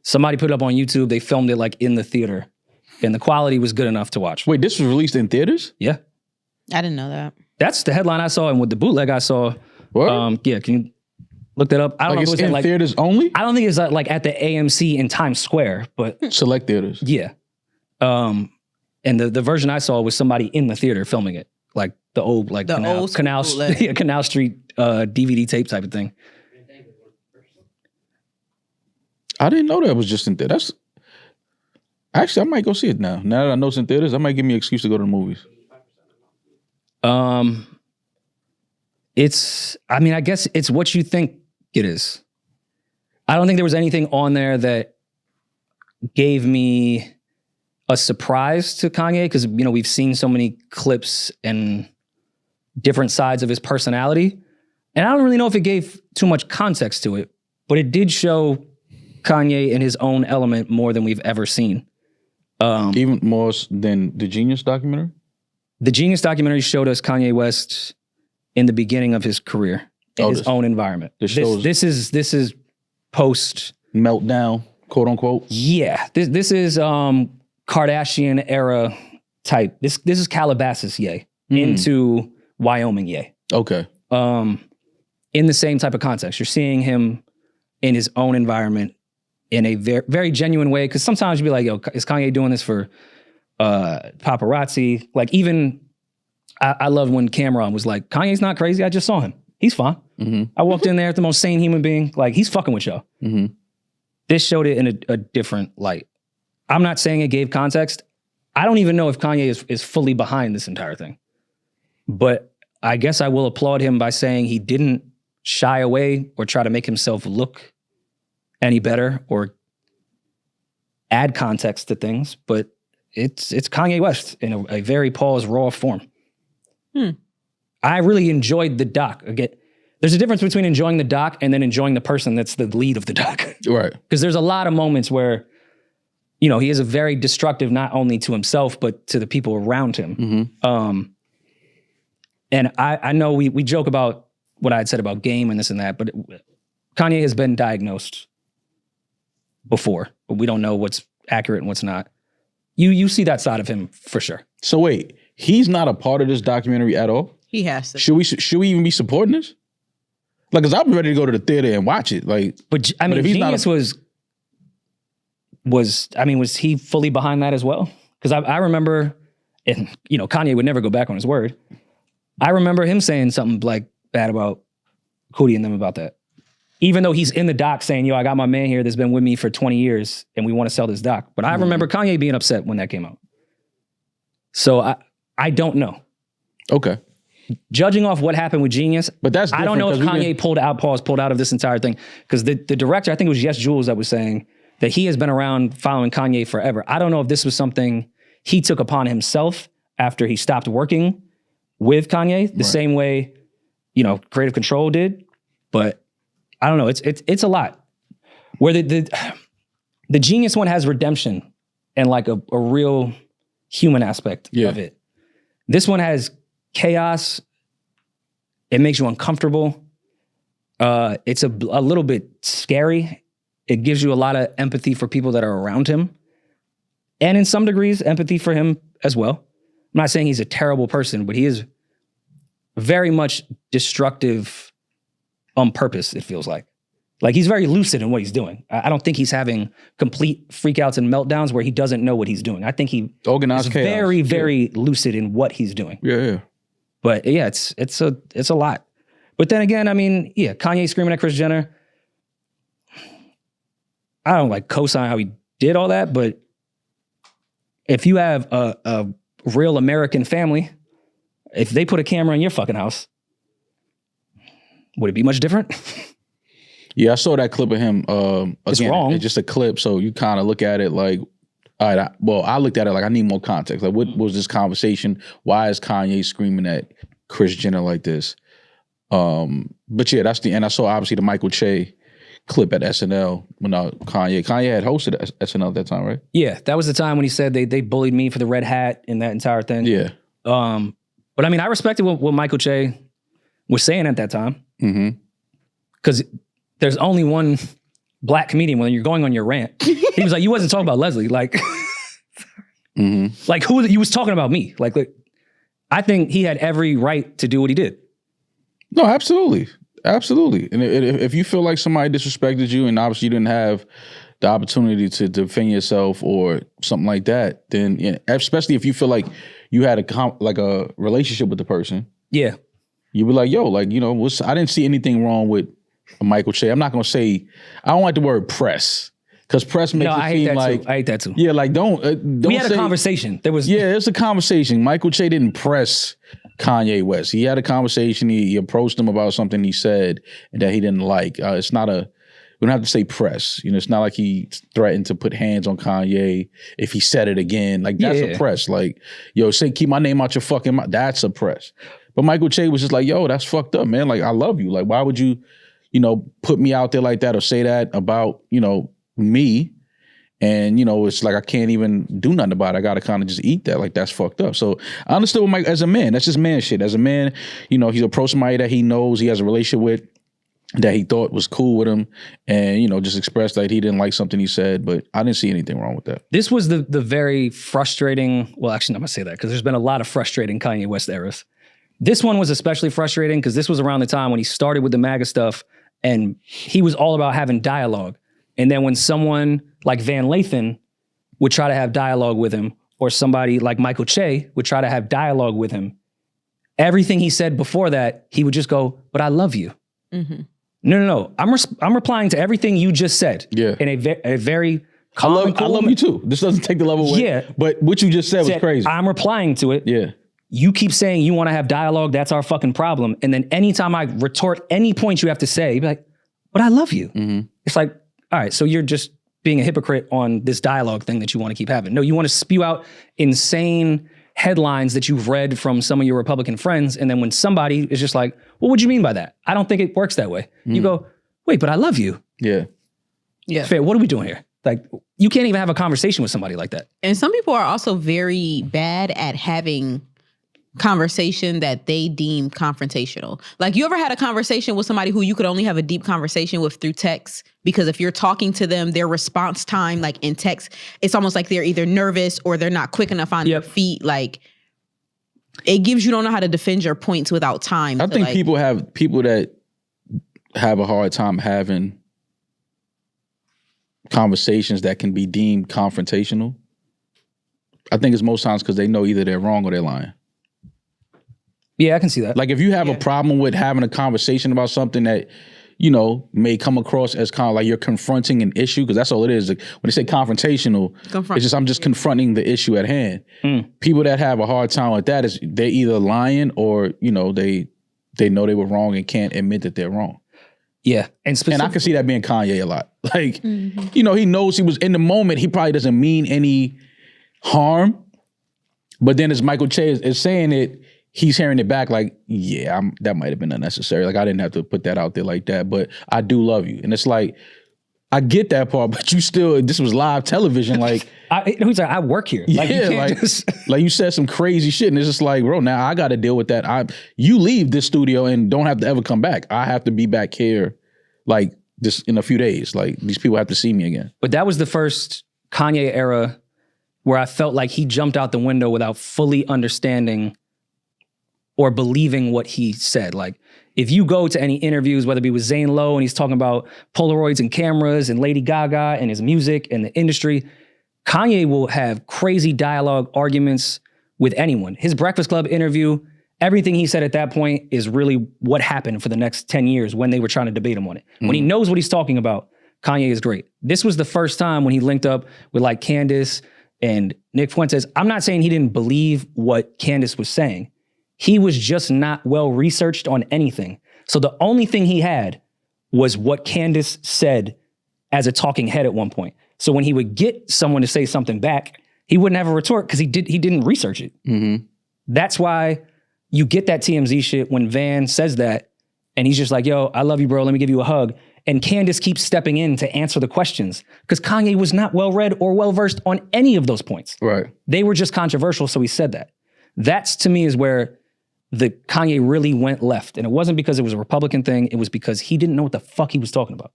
Somebody put it up on YouTube. They filmed it like in the theater, and the quality was good enough to watch. Wait, this was released in theaters? Yeah. I didn't know that. That's the headline I saw, and with the bootleg I saw. Yeah, can you look that up? I don't know if it's it in like theaters only? I don't think it's like at the AMC in Times Square, but select theaters. Yeah. And the version I saw was somebody in the theater filming it, like the old Canal Street DVD tape type of thing. I didn't know that was just in theaters. Actually, I might go see it now. Now that I know it's in theaters, that might give me an excuse to go to the movies. I guess it's what you think it is. I don't think there was anything on there that gave me a surprise to Kanye, because, you know, we've seen so many clips and different sides of his personality. And I don't really know if it gave too much context to it, but it did show Kanye in his own element more than we've ever seen. Even more than the Genius documentary? The Genius documentary showed us Kanye West in the beginning of his career in his own environment. This is post meltdown, quote unquote. Yeah, this is Kardashian era type. This is Calabasas Ye into Wyoming Ye. Okay. In the same type of context, you're seeing him in his own environment in a very, very genuine way. Because sometimes you'd be like, yo, is Kanye doing this for paparazzi? Like, even I love when Cameron was like, Kanye's not crazy. I just saw him. He's fine. Mm-hmm. I walked in there at the most sane human being. Like, he's fucking with y'all. Mm-hmm. This showed it in a different light. I'm not saying it gave context. I don't even know if Kanye is fully behind this entire thing. But I guess I will applaud him by saying he didn't shy away or try to make himself look any better or add context to things. But it's Kanye West in a very Paul's raw form. I really enjoyed the doc. Again, there's a difference between enjoying the doc and then enjoying the person that's the lead of the doc. Right. Because there's a lot of moments where, you know, he is a very destructive, not only to himself, but to the people around him. Mm-hmm. And I know we joke about what I had said about game and this and that, but Kanye has been diagnosed before, but we don't know what's accurate and what's not. You see that side of him for sure. So wait, he's not a part of this documentary at all? He has to. Should we even be supporting this? Like, cause I'm ready to go to the theater and watch it. Like, but I mean, Genius was he fully behind that as well? Because I remember, and you know, Kanye would never go back on his word. I remember him saying something like bad about Cootie and them about that. Even though he's in the doc saying, yo, I got my man here that's been with me for 20 years and we want to sell this doc. But I remember Kanye being upset when that came out. So I don't know. Okay. Judging off what happened with Genius, but that's I don't know if Kanye pulled out of this entire thing. Because the director, I think it was Yes Jules that was saying that he has been around following Kanye forever. I don't know if this was something he took upon himself after he stopped working with Kanye, the same way, Creative Control did. But I don't know. It's a lot. Where the Genius one has redemption and like a real human aspect of it. This one has chaos. It makes you uncomfortable. It's a little bit scary. It gives you a lot of empathy for people that are around him. And in some degrees, empathy for him as well. I'm not saying he's a terrible person, but he is very much destructive on purpose, it feels like. Like, he's very lucid in what he's doing. I don't think he's having complete freakouts and meltdowns where he doesn't know what he's doing. I think he organized is chaos. very, very lucid in what he's doing. Yeah. But yeah, it's a lot. But then again, I mean, Kanye screaming at Kris Jenner. I don't like co-sign how he did all that, but if you have a real American family, if they put a camera in your fucking house, would it be much different? Yeah, I saw that clip of him. It's again, wrong. It's just a clip, so you kind of look at it like, all right, I looked at it like I need more context. Like, what was this conversation? Why is Kanye screaming at Kris Jenner like this? But yeah, and I saw obviously the Michael Che clip at SNL when Kanye had hosted SNL at that time, right? Yeah, that was the time when he said they bullied me for the red hat and that entire thing. Yeah. But I mean, I respected what Michael Che was saying at that time. Because there's only one black comedian when you're going on your rant. He was like, you wasn't talking about Leslie. Like, like who, you was talking about me. Like, I think he had every right to do what he did. No, absolutely. Absolutely. And if you feel like somebody disrespected you and obviously you didn't have the opportunity to defend yourself or something like that, then especially if you feel like you had a relationship with the person. Yeah. You be like, yo, like, I didn't see anything wrong with Michael Che. I'm not going to say, I don't like the word press. Because press makes it seem like... I hate that too. Yeah, like don't we had a conversation. It's a conversation. Michael Che didn't press Kanye West. He had a conversation. He approached him about something he said that he didn't like. It's not we don't have to say press. It's not like he threatened to put hands on Kanye if he said it again. Like, that's a press. Like, yo, say, keep my name out your fucking mouth. That's a press. But Michael Che was just like, yo, that's fucked up, man. Like, I love you. Like, why would you, put me out there like that or say that about, me? And, it's like I can't even do nothing about it. I got to kind of just eat that. Like, that's fucked up. So I understood what Mike, as a man, that's just man shit. As a man, he's approached somebody that he knows he has a relationship with, that he thought was cool with him, and, just expressed that he didn't like something he said, but I didn't see anything wrong with that. This was the very frustrating, well, actually, I'm going to say that because there's been a lot of frustrating Kanye West eras. This one was especially frustrating because this was around the time when he started with the MAGA stuff, and he was all about having dialogue. And then when someone like Van Lathan would try to have dialogue with him, or somebody like Michael Che would try to have dialogue with him, everything he said before that, he would just go, but I love you. No. I'm replying to everything you just said. Yeah. In a very calm, I love you too. This doesn't take the level away. Yeah. But what you just said was crazy. I'm replying to it. Yeah. You keep saying you want to have dialogue. That's our fucking problem. And then anytime I retort any point you have to say, you'd be like, but I love you. It's like, all right, so you're just being a hypocrite on this dialogue thing that you want to keep having. No, you want to spew out insane headlines that you've read from some of your Republican friends. And then when somebody is just like, well, what do you mean by that? I don't think it works that way. You go, wait, but I love you. Yeah. Yeah. Fair, what are we doing here? Like, you can't even have a conversation with somebody like that. And some people are also very bad at having conversation that they deem confrontational. Like, you ever had a conversation with somebody who you could only have a deep conversation with through text? Because if you're talking to them, their response time, like in text, it's almost like they're either nervous or they're not quick enough on their feet. Like, it gives you don't know how to defend your points without time. I think people that have a hard time having conversations that can be deemed confrontational. I think it's most times because they know either they're wrong or they're lying. Yeah, I can see that. Like, if you have a problem with having a conversation about something that, may come across as kind of like you're confronting an issue, because that's all it is. Like, when they say confrontational, it's just I'm just confronting the issue at hand. People that have a hard time with that is they're either lying or, they know they were wrong and can't admit that they're wrong. Yeah. And I can see that being Kanye a lot. Like, you know, he knows he was in the moment. He probably doesn't mean any harm. But then as Michael Che is saying it, he's hearing it back like, yeah, that might have been unnecessary. Like, I didn't have to put that out there like that, but I do love you. And it's like, I get that part, but you still, this was live television. Like, I work here. Like, yeah, you can't like you said some crazy shit, and it's just like, bro, now I got to deal with that. You leave this studio and don't have to ever come back. I have to be back here, like, this in a few days. Like, these people have to see me again. But that was the first Kanye era where I felt like he jumped out the window without fully understanding or believing what he said. Like, if you go to any interviews, whether it be with Zane Lowe and he's talking about Polaroids and cameras and Lady Gaga and his music and the industry, Kanye will have crazy dialogue arguments with anyone. His Breakfast Club interview, everything he said at that point is really what happened for the next 10 years when they were trying to debate him on it. When he knows what he's talking about, Kanye is great. This was the first time when he linked up with like Candace and Nick Fuentes. I'm not saying he didn't believe what Candace was saying. He was just not well researched on anything. So the only thing he had was what Candace said as a talking head at one point. So when he would get someone to say something back, he wouldn't have a retort because he didn't research it. That's why you get that TMZ shit when Van says that and he's just like, yo, I love you, bro. Let me give you a hug. And Candace keeps stepping in to answer the questions because Kanye was not well-read or well-versed on any of those points. Right. They were just controversial, so he said that. That's, to me, is where the Kanye really went left. And it wasn't because it was a Republican thing. It was because he didn't know what the fuck he was talking about.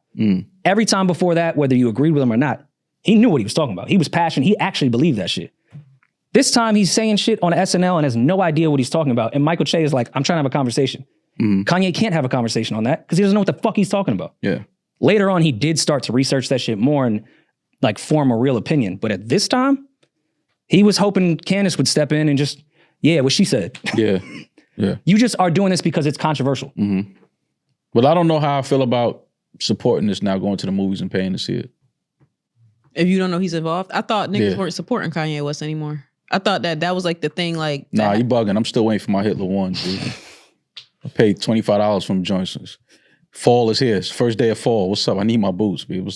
Every time before that, whether you agreed with him or not, he knew what he was talking about. He was passionate. He actually believed that shit. This time he's saying shit on SNL and has no idea what he's talking about. And Michael Che is like, I'm trying to have a conversation. Kanye can't have a conversation on that because he doesn't know what the fuck he's talking about. Yeah. Later on, he did start to research that shit more and like form a real opinion. But at this time, he was hoping Candace would step in and just, yeah, what she said. Yeah. Yeah. You just are doing this because it's controversial. Well, I don't know how I feel about supporting this now, going to the movies and paying to see it. If you don't know he's involved, I thought niggas weren't supporting Kanye West anymore. I thought that was like the thing. Like, nah, you bugging. I'm still waiting for my Hitler one, dude. I paid $25 from Johnson's. Fall is here. It's first day of fall. What's up? I need my boots, people.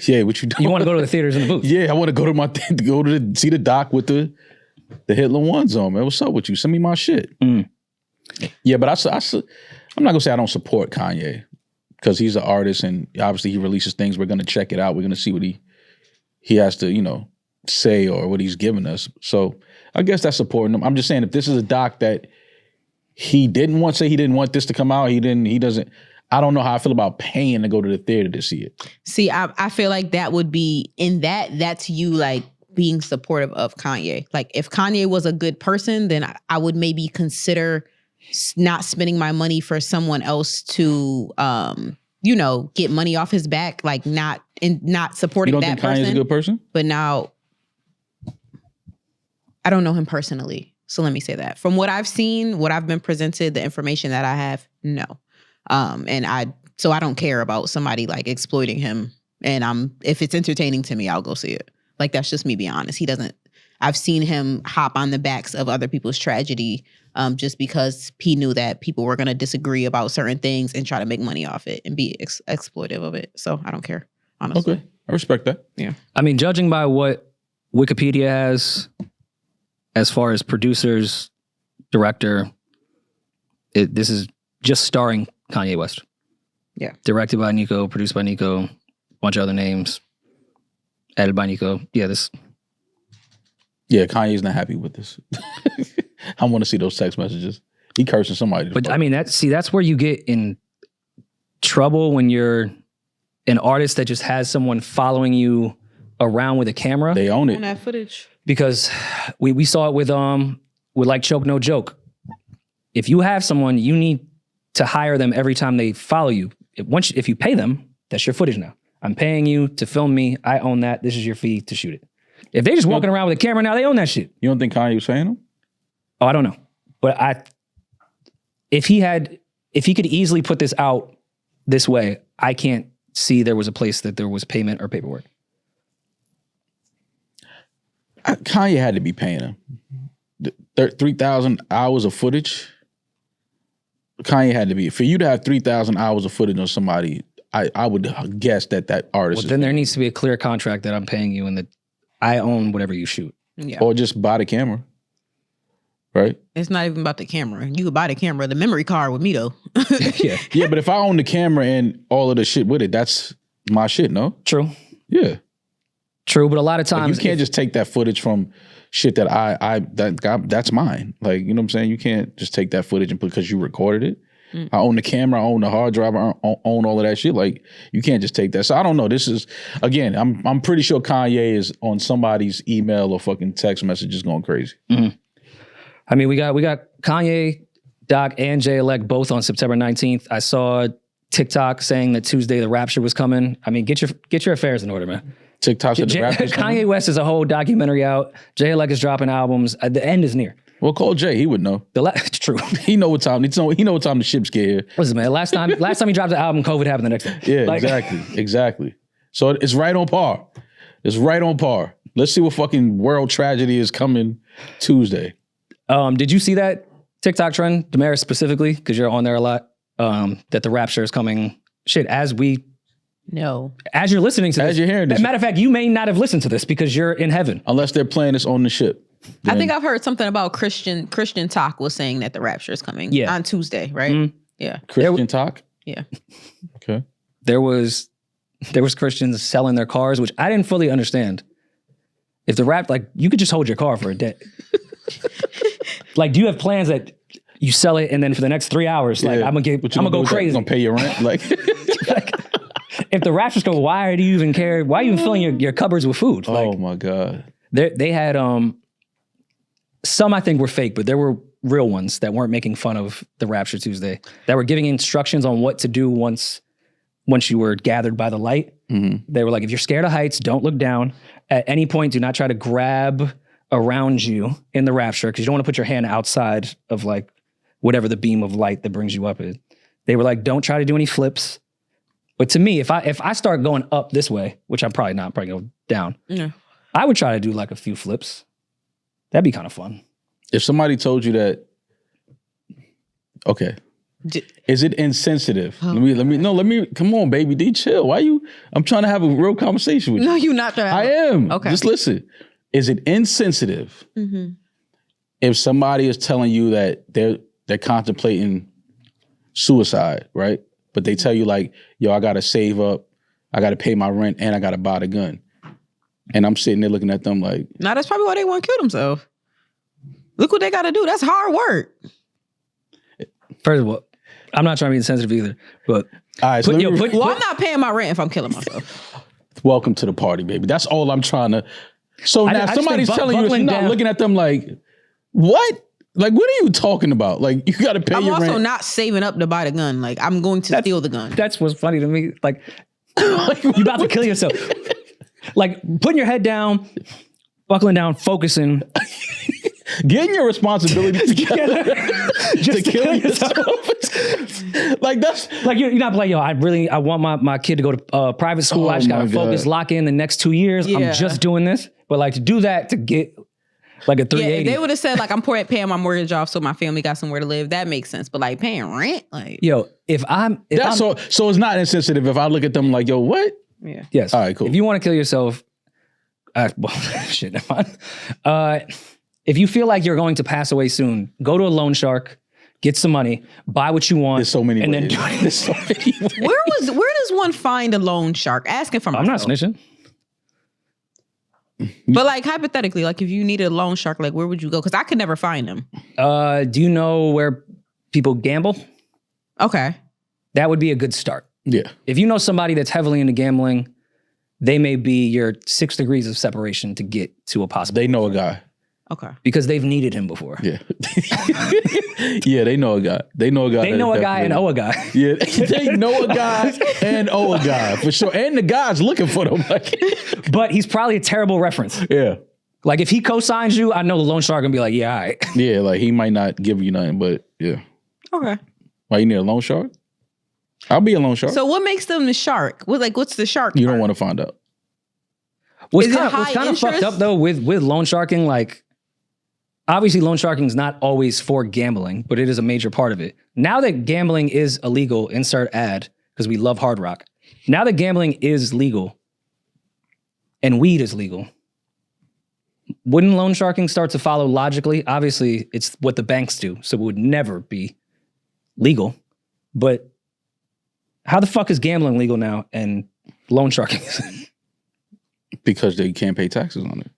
Yeah, what you doing? You want to go to the theaters in the booth? Yeah, I want to go to see the doc with the Hitler ones on, man. What's up with you? Send me my shit. Yeah, but I'm not gonna say I don't support Kanye because he's an artist and obviously he releases things. We're gonna check it out. We're gonna see what he has to, say or what he's giving us. So I guess that's supporting him. I'm just saying if this is a doc that he didn't want this to come out, he doesn't. I don't know how I feel about paying to go to the theater to see it. See, I feel like that would be that's you like being supportive of Kanye. Like if Kanye was a good person, then I would maybe consider not spending my money for someone else to, get money off his back. Like not supporting that person. You don't think Kanye's a good person? But now, I don't know him personally. So let me say that. From what I've seen, what I've been presented, the information that I have, no. So I don't care about somebody like exploiting him. And if it's entertaining to me, I'll go see it. Like, that's just me being honest. I've seen him hop on the backs of other people's tragedy just because he knew that people were going to disagree about certain things and try to make money off it and be exploitive of it. So I don't care, honestly. Okay, I respect that. Yeah. I mean, judging by what Wikipedia has as far as producers, director, this is just starring Kanye West. Yeah. Directed by Nico, produced by Nico, bunch of other names, edited by Nico. Yeah, Kanye's not happy with this. I want to see those text messages. He cursing somebody. But I mean, that's where you get in trouble when you're an artist that just has someone following you around with a camera. They own it. On that footage. Because we saw it with like Choke No Joke. If you have someone, you need to hire them every time they follow you. If you pay them, that's your footage now. I'm paying you to film me. I own that. This is your fee to shoot it. If they just walking around with a camera now, they own that shit. You don't think Kanye was paying them? Oh, I don't know. But if he could easily put this out this way, I can't see there was a place that there was payment or paperwork. Kanye had to be paying him. 3,000 hours of footage. Kanye had to be. For you to have 3,000 hours of footage on somebody, I would guess that artist. Well, then there needs to be a clear contract that I'm paying you and that I own whatever you shoot. Yeah. Or just buy the camera. Right? It's not even about the camera. You could buy the camera, the memory card with me though. Yeah. Yeah, but if I own the camera and all of the shit with it, that's my shit, no? True. Yeah. True, but a lot of times Like you can't just take that footage from shit that that's mine. Like, you know what I'm saying? You can't just take that footage and because you recorded it. I own the camera, I own the hard drive, I own all of that shit. Like, you can't just take that. So I don't know. This is, again, I'm pretty sure Kanye is on somebody's email or fucking text messages going crazy. Mm-hmm. I mean, we got Kanye, Doc, and Jay-Elect both on September 19th. I saw TikTok saying that Tuesday the Rapture was coming. I mean, get your affairs in order, man. TikTok said the Rapture's coming? Kanye West is a whole documentary out. Jay-Elect is dropping albums. The end is near. Well, call Jay. He would know. True. He know what time. He know what time the ships get here. Listen, man. Last time he dropped the album, COVID happened the next day. Yeah, exactly. So it's right on par. It's right on par. Let's see what fucking world tragedy is coming Tuesday. Did you see that TikTok trend, Demaris specifically, because you're on there a lot, that the Rapture is coming? Shit, as you're listening to this. As you're hearing this. Matter of fact, you may not have listened to this because you're in heaven. Unless they're playing this on the ship. I think I've heard something about Christian Talk was saying that the Rapture is coming on Tuesday, right? Mm-hmm. Yeah. Christian Talk? Yeah. Okay. There was Christians selling their cars, which I didn't fully understand. If the like you could just hold your car for a day. Like, do you have plans that you sell it and then for the next 3 hours, like I'm gonna go crazy. You gonna pay your rent? Like, if the Raptures go, why do you even care? Why are you even filling your cupboards with food? Like, oh my God. They had some I think were fake, but there were real ones that weren't making fun of the Rapture Tuesday, that were giving instructions on what to do once you were gathered by the light. Mm-hmm. They were like, if you're scared of heights, don't look down. At any point, do not try to grab around you in the Rapture, because you don't want to put your hand outside of like whatever the beam of light that brings you up is. They were like, don't try to do any flips. But to me, if I start going up this way, which I'm probably not, I'm probably go down. Yeah. I would try to do like a few flips. That'd be kind of fun. If somebody told you that, okay. Is it insensitive? Oh. Let me, come on, baby D, chill. I'm trying to have a real conversation with you. No, you're not. I am. Okay. Just listen. Is it insensitive if somebody is telling you that they're contemplating suicide, right? But they tell you like, yo, I got to save up, I got to pay my rent, and I got to buy the gun. And I'm sitting there looking at them like... No, that's probably why they want to kill themselves. Look what they got to do. That's hard work. First of all, I'm not trying to be insensitive either, but... All right, I'm not paying my rent if I'm killing myself. Welcome to the party, baby. That's all I'm trying to... So now somebody's telling you, you're not looking at them like, what? Like, what are you talking about? Like, you got to pay your rent. I'm also not saving up to buy the gun. Like, I'm going to steal the gun. That's what's funny to me. Like, you about to kill yourself. Like, putting your head down, buckling down, focusing. Getting your responsibility together just to kill yourself. Like, that's... Like, you're not like, yo, I want my kid to go to private school. I just got to focus, lock in the next 2 years. Yeah. I'm just doing this. But, like, to do that, to get... Like a 380. Yeah, if they would have said like I'm paying my mortgage off so my family got somewhere to live, that makes sense. But like paying rent, like yo, so it's not insensitive if I look at them like, yo, what? Yeah. Yes. All right, cool. If you want to kill yourself, shit, never mind. If you feel like you're going to pass away soon, go to a loan shark, get some money, buy what you want. There's so many and ways. Then do it. There's so many ways. Where does one find a loan shark? Asking for myself. I'm not snitching. But like hypothetically, like if you needed a loan shark, like where would you go? Because I could never find them. Do you know where people gamble? Okay. That would be a good start. Yeah. If you know somebody that's heavily into gambling, they may be your 6 degrees of separation to get to a possible. They know a guy. Okay. Because they've needed him before. Yeah. Yeah, they know a guy. They know a guy. They know a guy and owe a guy. Yeah, they know a guy and owe a guy for sure. And the guy's looking for them. Like, but he's probably a terrible reference. Yeah. Like if he co-signs you, I know the loan shark gonna be like, yeah, all right. Yeah, like he might not give you nothing, but yeah. Okay. Why you need a loan shark? I'll be a loan shark. So what makes them the shark? What's the shark? You don't want to find out. What's kind of fucked up though with loan sharking, like obviously loan sharking is not always for gambling, but it is a major part of it. Now that gambling is illegal, insert ad, because we love Hard Rock. Now that gambling is legal and weed is legal, wouldn't loan sharking start to follow logically? Obviously, it's what the banks do, so it would never be legal. But how the fuck is gambling legal now and loan sharking isn't? Because they can't pay taxes on it.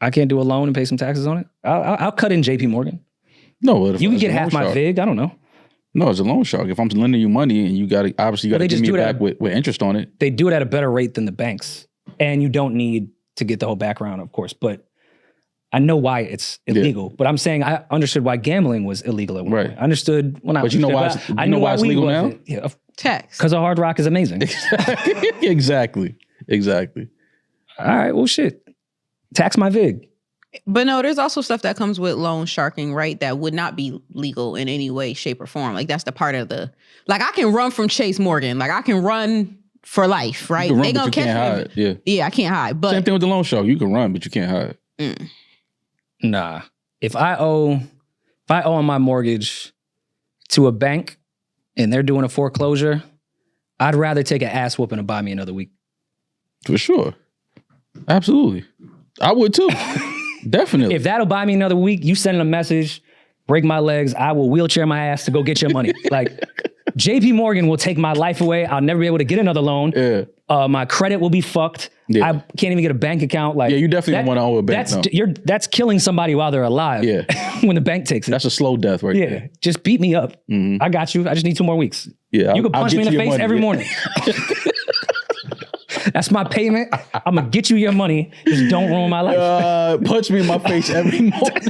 I can't do a loan and pay some taxes on it? I'll cut in JP Morgan. No, you can get half my VIG. I don't know. No, it's a loan shark. If I'm lending you money and you got to, obviously you got to give me back with interest on it. They do it at a better rate than the banks. And you don't need to get the whole background, of course. But I know why it's illegal. Yeah. But I'm saying I understood why gambling was illegal at one point. I understood when I was. But you know why it's legal now? Yeah, tax. Because Hard Rock is amazing. Exactly. All right, well, shit. Tax my VIG. But no, there's also stuff that comes with loan sharking, right? That would not be legal in any way, shape, or form. Like that's the part of the, like I can run from Chase Morgan. Like I can run for life, right? They gonna catch me. Yeah, I can't hide. But same thing with the loan shark. You can run, but you can't hide. Nah. If I owe on my mortgage to a bank and they're doing a foreclosure, I'd rather take an ass whooping and buy me another week. For sure. Absolutely. I would too. Definitely. If that'll buy me another week, you send a message, break my legs, I will wheelchair my ass to go get your money. Like, JP Morgan will take my life away. I'll never be able to get another loan. Yeah. My credit will be fucked. Yeah. I can't even get a bank account. Like, yeah, you definitely don't want to owe a bank. That's killing somebody while they're alive. Yeah. When the bank takes it. That's a slow death right there. Yeah. Just beat me up. I got you. I just need 2 more weeks. Yeah. You can punch me in the face every morning. That's my payment. I'm going to get you your money. Just don't ruin my life. Punch me in my face every morning.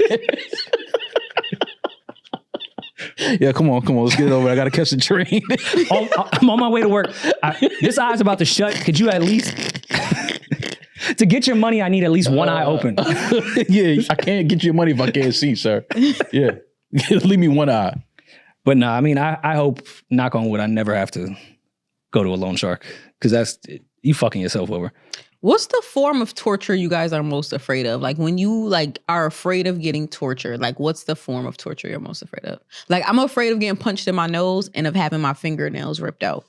Yeah, come on. Let's get it over. I got to catch the train. I'm on my way to work. This eye's about to shut. Could you at least... To get your money, I need at least one eye open. Yeah, I can't get your money if I can't see, sir. Yeah. Leave me one eye. But no, I mean, I hope, knock on wood, I never have to go to a loan shark. Because that's... You fucking yourself over. What's the form of torture you guys are most afraid of? Like when you like are afraid of getting tortured, like what's the form of torture you're most afraid of? Like I'm afraid of getting punched in my nose and of having my fingernails ripped out.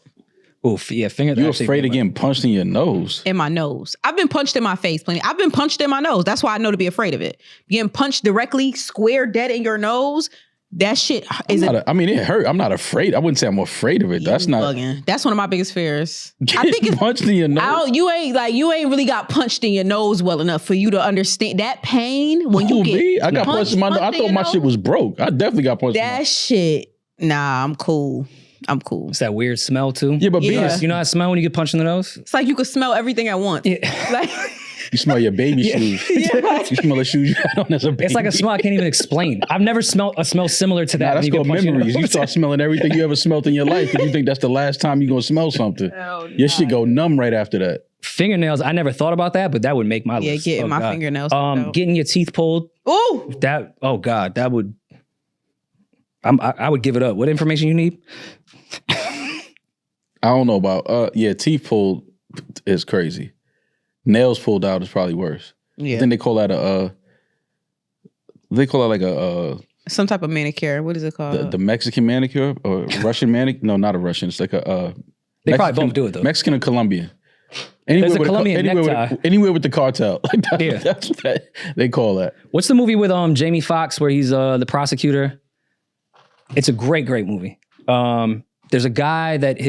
Oh, yeah, You're afraid of getting punched in your nose? In my nose. I've been punched in my face plenty. I've been punched in my nose. That's why I know to be afraid of it. Getting punched directly, square dead in your nose. That shit is. It hurt. I'm not afraid. I wouldn't say I'm afraid of it. That's not. Bugging. That's one of my biggest fears. I think it's punched in your nose. You ain't really got punched in your nose well enough for you to understand that pain when you get. Me? I got punched in my nose. I thought my shit was broke. I definitely got punched. That shit. Nah, I'm cool. It's that weird smell too. Yeah, but you know that smell when you get punched in the nose? It's like you could smell everything at once. Yeah. Like. You smell your baby shoes. Yeah. You smell the shoes you had on as a baby. It's like a smell I can't even explain. I've never smelled a smell similar to that. That's called memories. You start smelling everything you ever smelled in your life because you think that's the last time you're going to smell something. Your shit go numb right after that. Fingernails, I never thought about that, but that would make my lips. Yeah, getting my fingernails. Getting your teeth pulled. Ooh. Oh God, that would... I would give it up. What information you need? I don't know about... teeth pulled is crazy. Nails pulled out is probably worse. Yeah. Then they call that like a some type of manicure. What is it called? The Mexican manicure or Russian manicure? No, not a Russian. It's like a they probably both do it though. Mexican or Colombian. There's a Colombian anywhere with the cartel. That's what they call that. What's the movie with Jamie Foxx where he's the prosecutor? It's a great movie. There's a guy that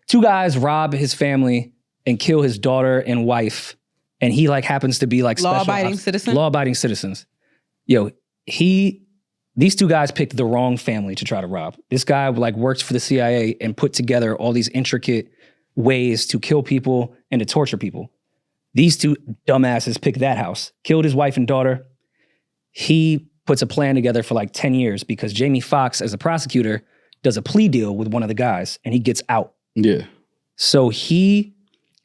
two guys rob his family and kill his daughter and wife, and he like happens to be like law-abiding citizens. Yo, these two guys picked the wrong family to try to rob. This guy like worked for the CIA and put together all these intricate ways to kill people and to torture people. These two dumbasses picked that house, killed his wife and daughter. He puts a plan together for like 10 years because Jamie Foxx, as a prosecutor, does a plea deal with one of the guys and he gets out. Yeah. So he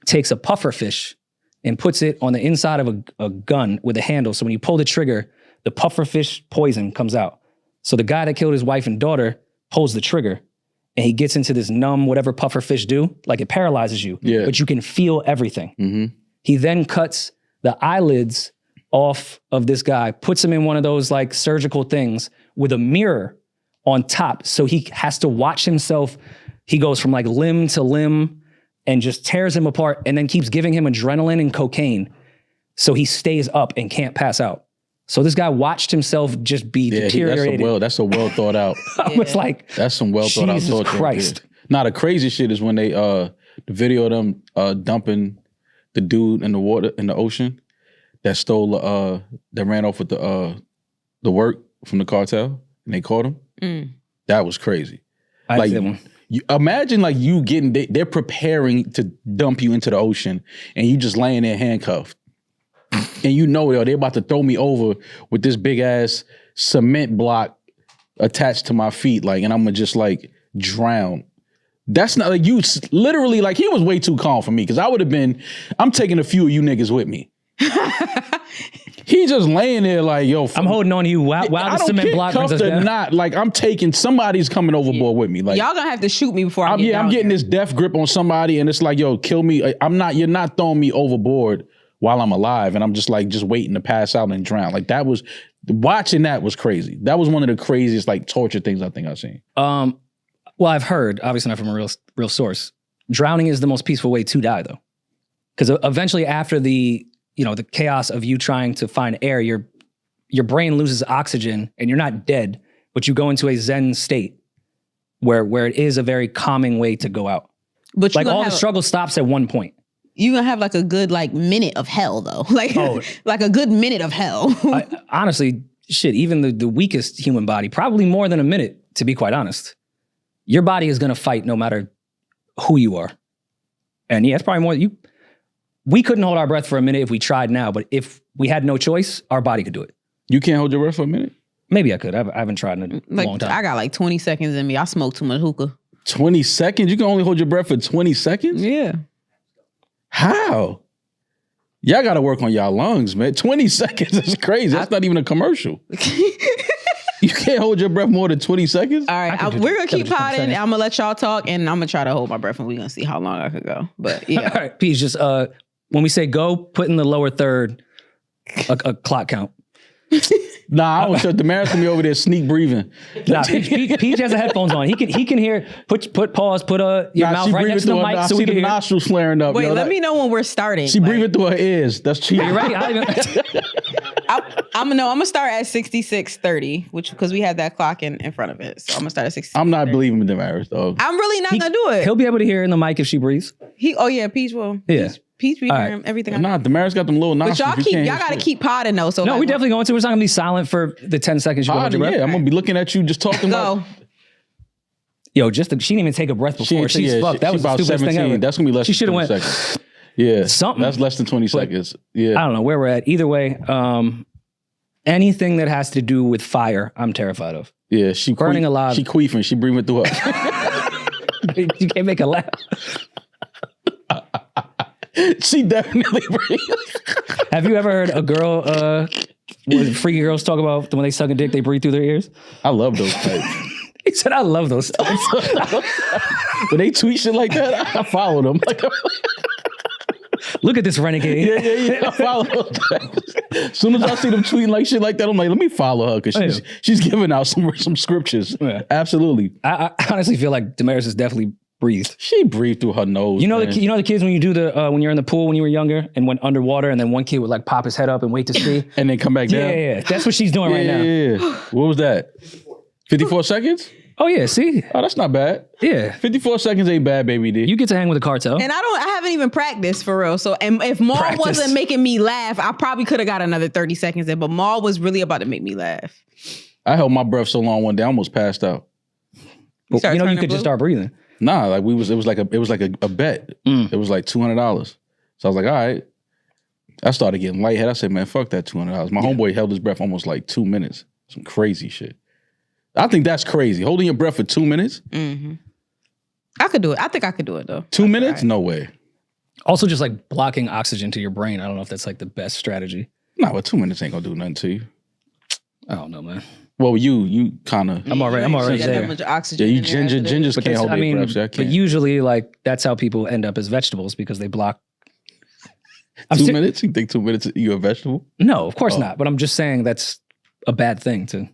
takes a puffer fish and puts it on the inside of a gun with a handle. So when you pull the trigger, the puffer fish poison comes out. So the guy that killed his wife and daughter pulls the trigger and he gets into this numb, whatever puffer fish do, like it paralyzes you, but you can feel everything. Mm-hmm. He then cuts the eyelids off of this guy, puts him in one of those like surgical things with a mirror on top. So he has to watch himself. He goes from like limb to limb and just tears him apart and then keeps giving him adrenaline and cocaine. So he stays up and can't pass out. So this guy watched himself just be deteriorated. That's a well thought out. I was like, that's some well thought out torture. Christ. Now the crazy shit is when they the video of them dumping the dude in the water in the ocean that stole that ran off with the work from the cartel and they caught him. That was crazy. Like you imagine like you getting they're preparing to dump you into the ocean and you just laying there handcuffed. And you know, they're about to throw me over with this big ass cement block attached to my feet, like, and I'm gonna just like drown. That's not like you literally like he was way too calm for me because I would have been. I'm taking a few of you niggas with me. He just laying there like, yo, I'm holding on to you while the cement block brings us down. Not like I'm taking somebody's coming overboard with me. Like y'all gonna have to shoot me before I'm getting this death grip on somebody, and it's like, yo, kill me. You're not throwing me overboard while I'm alive, and I'm just waiting to pass out and drown. Like watching that was crazy. That was one of the craziest like torture things I think I've seen. Well, I've heard, obviously not from a real source, drowning is the most peaceful way to die though. Because eventually after the chaos of you trying to find air, your brain loses oxygen and you're not dead, but you go into a Zen state where it is a very calming way to go out. But like all the struggle stops at one point. You're gonna have like a good like minute of hell though. Like like a good minute of hell. Honestly, shit, even the weakest human body, probably more than a minute, to be quite honest. Your body is gonna fight no matter who you are. And yeah, it's probably more we couldn't hold our breath for a minute if we tried now, but if we had no choice, our body could do it. You can't hold your breath for a minute? Maybe I could. I haven't tried in a long time. I got like 20 seconds in me. I smoke too much hookah. 20 seconds? You can only hold your breath for 20 seconds? Yeah. How? Y'all got to work on y'all lungs, man. 20 seconds is crazy. That's not even a commercial. You can't hold your breath more than 20 seconds? All right, we're going to keep potting. I'm going to let y'all talk, and I'm going to try to hold my breath, and we're going to see how long I could go. But yeah. All right, Peeje, just when we say go, put in the lower third a clock count. Nah, I don't sure Demaris gonna be over there sneak breathing. Nah, Peeje has the headphones on. He can hear. Put pause. Put your mouth right next to the mic so we can hear. Nostrils flaring up. Wait, let me know when we're starting. She breathing through her ears. That's cheating. You're right. I'm gonna start at 66:30, because we had that clock in front of it. So I'm gonna start at 66. I'm not believing Demaris though. I'm really not gonna do it. He'll be able to hear in the mic if she breathes. Peeje will. Yeah. Peeje be hearing everything. Nah, Demaris got them little nostrils. But y'all gotta keep potting though. So no, we definitely going to. We're not gonna be silent for the 10 seconds. You hold your breath. Yeah, I'm gonna be looking at you just talking about. Yo, she didn't even take a breath before. She's fucked. That was about the stupidest 17. thing ever. That's gonna be less than 20 seconds. Yeah, something. That's less than 20 seconds. Yeah, I don't know where we're at. Either way, anything that has to do with fire, I'm terrified of. Yeah, she burning alive. She queefing. She breathing through her. You can't make her laugh. She definitely breathes. Have you ever heard a girl, freaky girls talk about when they suck a dick, they breathe through their ears? I love those types. He said, I love those types. When they tweet shit like that, I follow them. Look at this renegade. Yeah. I follow those types. As soon as I see them tweeting like shit like that, I'm like, let me follow her because she's giving out some scriptures. Yeah. Absolutely. I honestly feel like Demaris has definitely breathed. She breathed through her nose. You know the kids when you do when you're in the pool when you were younger and went underwater and then one kid would like pop his head up and wait to see and then come back down. Yeah. That's what she's doing right now. Yeah. What was that? 54 seconds? Oh yeah, see? Oh, that's not bad. Yeah. 54 seconds ain't bad, baby D. You get to hang with a cartel. And I haven't even practiced for real. So and if Maul wasn't making me laugh, I probably could have got another 30 seconds in, but Maul was really about to make me laugh. I held my breath so long one day I almost passed out. You could just start breathing. Nah, like it was like a bet. It was like $200. So I was like, all right. I started getting lightheaded. I said, man, fuck that $200. My homeboy held his breath almost like 2 minutes. Some crazy shit. I think that's crazy. Holding your breath for 2 minutes? Mm-hmm. I could do it. I think I could do it though. 2 minutes? No way. Also just like blocking oxygen to your brain. I don't know if that's like the best strategy. No, but 2 minutes ain't gonna do nothing to you. I don't know, man. Well, you kind of. I'm already there. That much oxygen. Yeah, you gingers can't hold their breath. So I can't. But usually, like that's how people end up as vegetables because they block. 2 minutes? You think 2 minutes you're a vegetable? No, of course not. But I'm just saying that's a bad thing to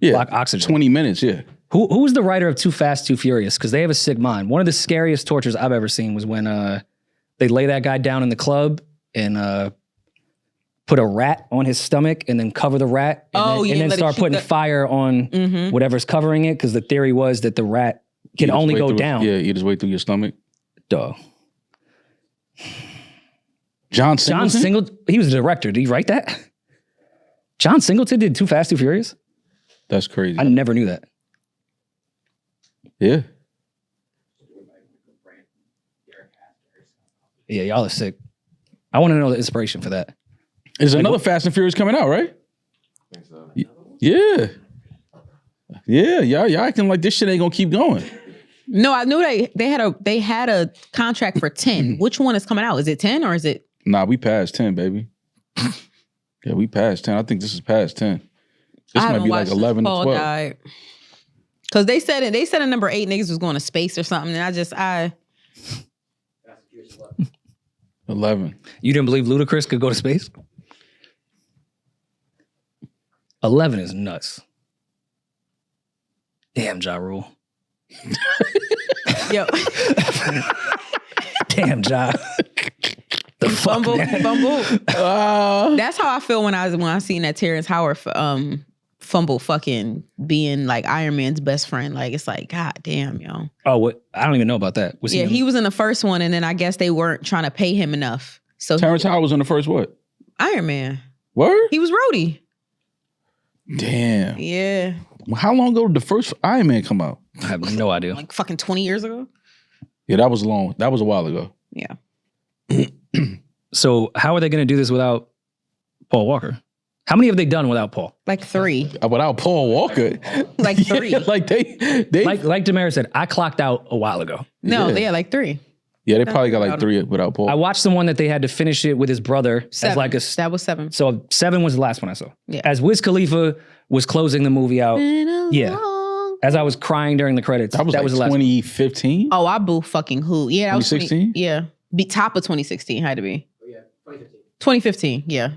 block oxygen. 20 minutes, yeah. Who was the writer of Too Fast, Too Furious? Because they have a sick mind. One of the scariest tortures I've ever seen was when they lay that guy down in the club and put a rat on his stomach and then cover the rat and then start putting fire on whatever's covering it, because the theory was that the rat can only go down. You just wait through your stomach. Duh. John Singleton? He was the director. Did he write that? John Singleton did Too Fast, Too Furious? That's crazy. I never knew that. Yeah. Yeah, y'all are sick. I want to know the inspiration for that. There's another Fast and Furious coming out, right? I think so. Yeah. Yeah, y'all acting like this shit ain't gonna keep going. No, I knew they had a contract for 10. Which one is coming out? Is it 10 or is it? Nah, we passed 10, baby. Yeah, we passed 10. I think this is past 10. This might be like 11 or 12. Because they said in number 8 niggas was going to space or something, and I 11. You didn't believe Ludacris could go to space? 11 is nuts. Damn, Ja Rule. Yo. Damn, Ja. The Fumble. Uh, That's how I feel when I seen that Terrence Howard fumble fucking being like Iron Man's best friend. Like, it's like, god damn, yo. Oh, what? I don't even know about that. He was in the first one, and then I guess they weren't trying to pay him enough. So Terrence Howard was in the first what? Iron Man. Word? He was Rhodey. Damn. Yeah. How long ago did the first Iron Man come out? I have no idea. Like fucking 20 years ago? Yeah, that was long. That was a while ago. Yeah. So how are they going to do this without Paul Walker? How many have they done without Paul? Like 3. Without Paul Walker? Like 3. Yeah, like they like Demaris said, I clocked out a while ago. No, they had like 3. Yeah, they probably got like 3 without Paul. I watched the one that they had to finish it with his brother. 7. As like that was 7. So 7 was the last one I saw. Yeah. As Wiz Khalifa was closing the movie out. Yeah. As I was crying during the credits. That was like the last 2015? Oh, I boo fucking who? Yeah, that was 2016? Yeah. Be top of 2016 had to be. Oh, yeah, 2015, yeah.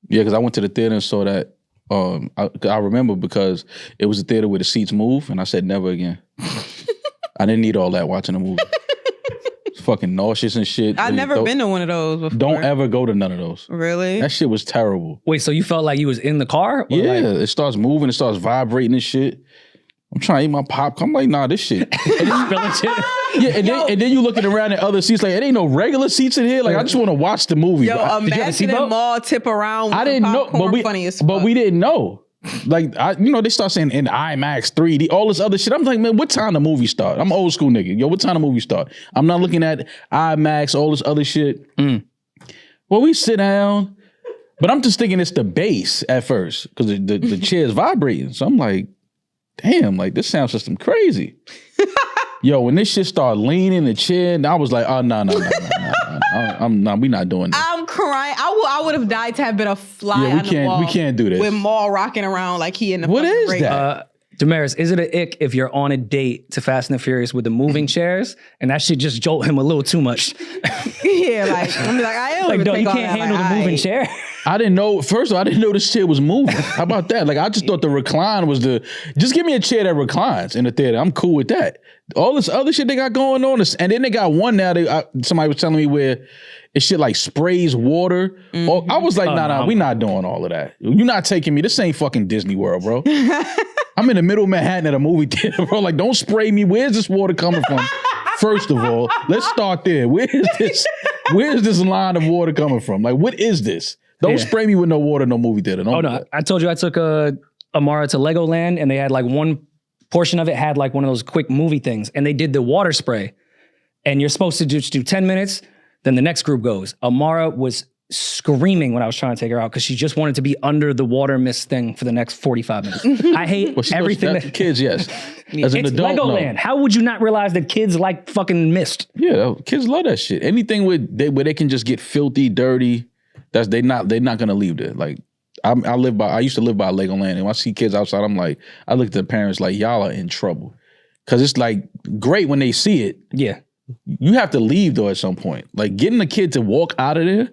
Yeah, because I went to the theater and saw that. I remember because it was a theater where the seats move, and I said never again. I didn't need all that watching the movie. It's fucking nauseous and shit. I've never been to one of those before. Don't ever go to none of those. Really? That shit was terrible. Wait, so you felt like you was in the car? Yeah, it starts moving, it starts vibrating and shit. I'm trying to eat my popcorn. I'm like, nah, this shit. Yeah, and then you looking around at other seats like, it ain't no regular seats in here. Like, I just want to watch the movie. Yo, imagine them all tip around with I didn't know, but we didn't know. Like, they start saying in IMAX 3D, all this other shit. I'm like, man, what time the movie start? I'm an old school nigga. Yo, what time the movie start? I'm not looking at IMAX, all this other shit. Well, we sit down, but I'm just thinking it's the bass at first because the chair's vibrating. So I'm like, damn, like this sound system crazy. Yo, when this shit started leaning the chair, I was like, oh, no. We not doing this. I'm crying. I would have died to have been a fly on the wall. We can't do this. With Maul rocking around like he in the What is race. that? Demaris, is it an ick if you're on a date to Fast and the Furious with the moving chairs and that shit just jolt him a little too much? Yeah, like, I'm like, I don't like, even no, take you all can't that. handle Like, the moving chair. I didn't know. First of all, I didn't know this chair was moving. How about that? Like, I just thought the recline was just give me a chair that reclines in the theater. I'm cool with that. All this other shit they got going on, and then they got one now. Somebody was telling me where it shit like sprays water. I was like, nah, we not doing all of that. You're not taking me. This ain't fucking Disney World, bro. I'm in the middle of Manhattan at a movie theater, bro. Like, don't spray me. Where's this water coming from? First of all, let's start there. Where's this line of water coming from? Like, what is this? Don't spray me with no water, no movie theater. No. I told you I took Amara to Legoland and they had like one portion of it had like one of those quick movie things and they did the water spray and you're supposed to just do 10 minutes. Then the next group goes. Amara was screaming when I was trying to take her out because she just wanted to be under the water mist thing for the next 45 minutes. I hate everything. Kids, yes. As an it's adult, Legoland. No. How would you not realize that kids like fucking mist? Yeah, kids love that shit. Anything where they can just get filthy, dirty, they're not gonna leave there. Like I used to live by Legoland, and when I see kids outside, I'm like, I look at the parents like, y'all are in trouble. Cause it's like great when they see it. Yeah. You have to leave though at some point. Like getting a kid to walk out of there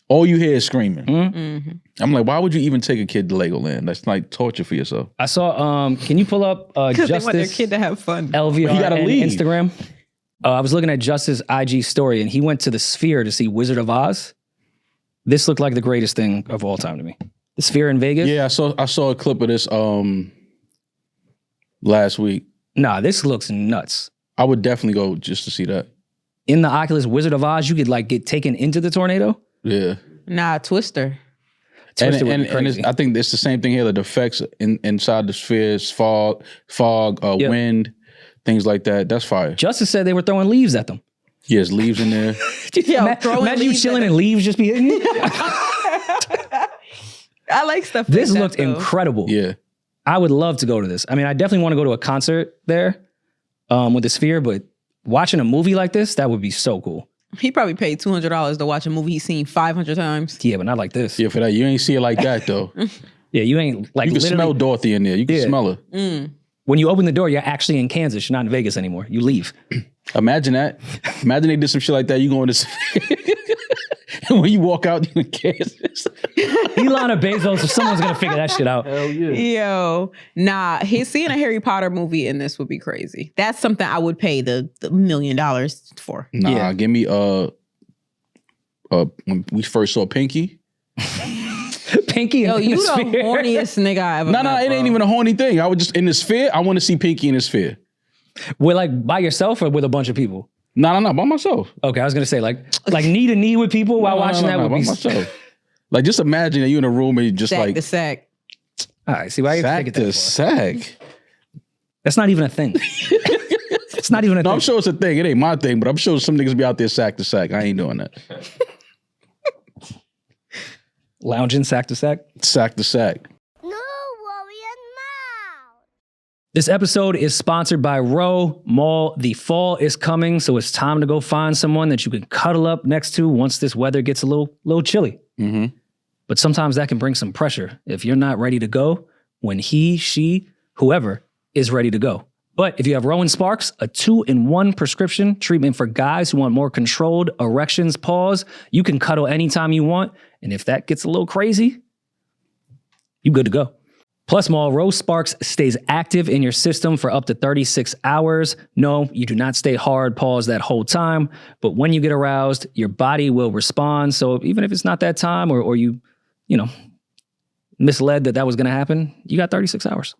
All you hear is screaming. Mm-hmm. I'm like, why would you even take a kid to Legoland? That's like torture for yourself. I saw, can you pull up Because they want their Justice kid to have fun. LVR He gotta and leave. Instagram? I was looking at Justice's IG story, and he went to the Sphere to see Wizard of Oz. This looked like the greatest thing of all time to me. The Sphere in Vegas? Yeah, I saw a clip of this last week. Nah, this looks nuts. I would definitely go just to see that. In the Oculus Wizard of Oz, you could like get taken into the tornado. Yeah. Nah, Twister. Twister would And be crazy. I think it's the same thing here. The effects inside the spheres, fog, Yep. wind, things like that. That's fire. Justice said they were throwing leaves at them. Yeah, there's leaves in there. Throwing Imagine you leaves chilling at and leaves just be hitting you. I like stuff This like that, looked though. incredible. Yeah. I would love to go to this. I mean, I definitely want to go to a concert there with the Sphere, but watching a movie like this, that would be so cool. He probably paid $200 to watch a movie he's seen 500 times. Yeah, but not like this. Yeah, for that. You ain't see it like that, though. Yeah, you ain't like You can literally. smell Dorothy in there. You can Yeah. smell her. When you open the door, you're actually in Kansas. You're not in Vegas anymore. You leave. Imagine that. Imagine they did some shit like that. You go in this. And when you walk out, you in Kansas. Elon or Bezos or someone's gonna figure that shit out. Hell yeah. Yo, nah, seeing a Harry Potter movie in this would be crazy. That's something I would pay the $1 million for. Nah, Yeah. give me when we first saw Pinky. Pinky Yo, in you the the Sphere. horniest nigga I ever No, met, it bro. ain't even a horny thing. I would just in the sphere. I want to see Pinky in the sphere. With like by yourself or with a bunch of people? No, by myself. Okay, I was gonna say like knee to knee with people while watching that would by be. myself. Like just imagine that you in a room and you just Sack like to sack. All right, see why you sack take it that to far? sack. That's not even a thing. It's not even a No, thing. I'm sure it's a thing. It ain't my thing, but I'm sure some niggas be out there sack to sack. I ain't doing that. Lounging sack to sack. Sack to sack. No worrying mouth. This episode is sponsored by Row Mall. The fall is coming, so it's time to go find someone that you can cuddle up next to once this weather gets a little chilly. Mm-hmm. But sometimes that can bring some pressure if you're not ready to go when he, she, whoever is ready to go. But if you have Rowan Sparks, a 2-in-1 prescription treatment for guys who want more controlled erections, pause, you can cuddle anytime you want. And if that gets a little crazy, you good to go. Plus, Row Sparks stays active in your system for up to 36 hours. No, you do not stay hard pause that whole time. But when you get aroused, your body will respond. So even if it's not that time or you misled that was going to happen, you got 36 hours.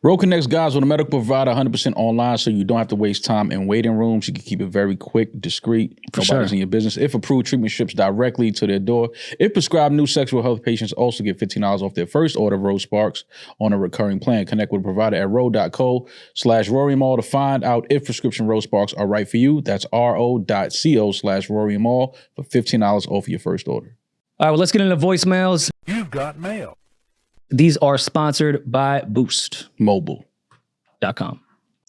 Row connects guys with a medical provider 100% online, so you don't have to waste time in waiting rooms. You can keep it very quick, discreet. Nobody's in your business. If approved, treatment ships directly to their door. If prescribed, new sexual health patients also get $15 off their first order of Row Sparks on a recurring plan. Connect with a provider at row.co/RoryMall to find out if prescription Row Sparks are right for you. That's ro.co/RoryMall for $15 off your first order. All right, well, let's get into voicemails. You've got mail. These are sponsored by Boost.com. Mobile.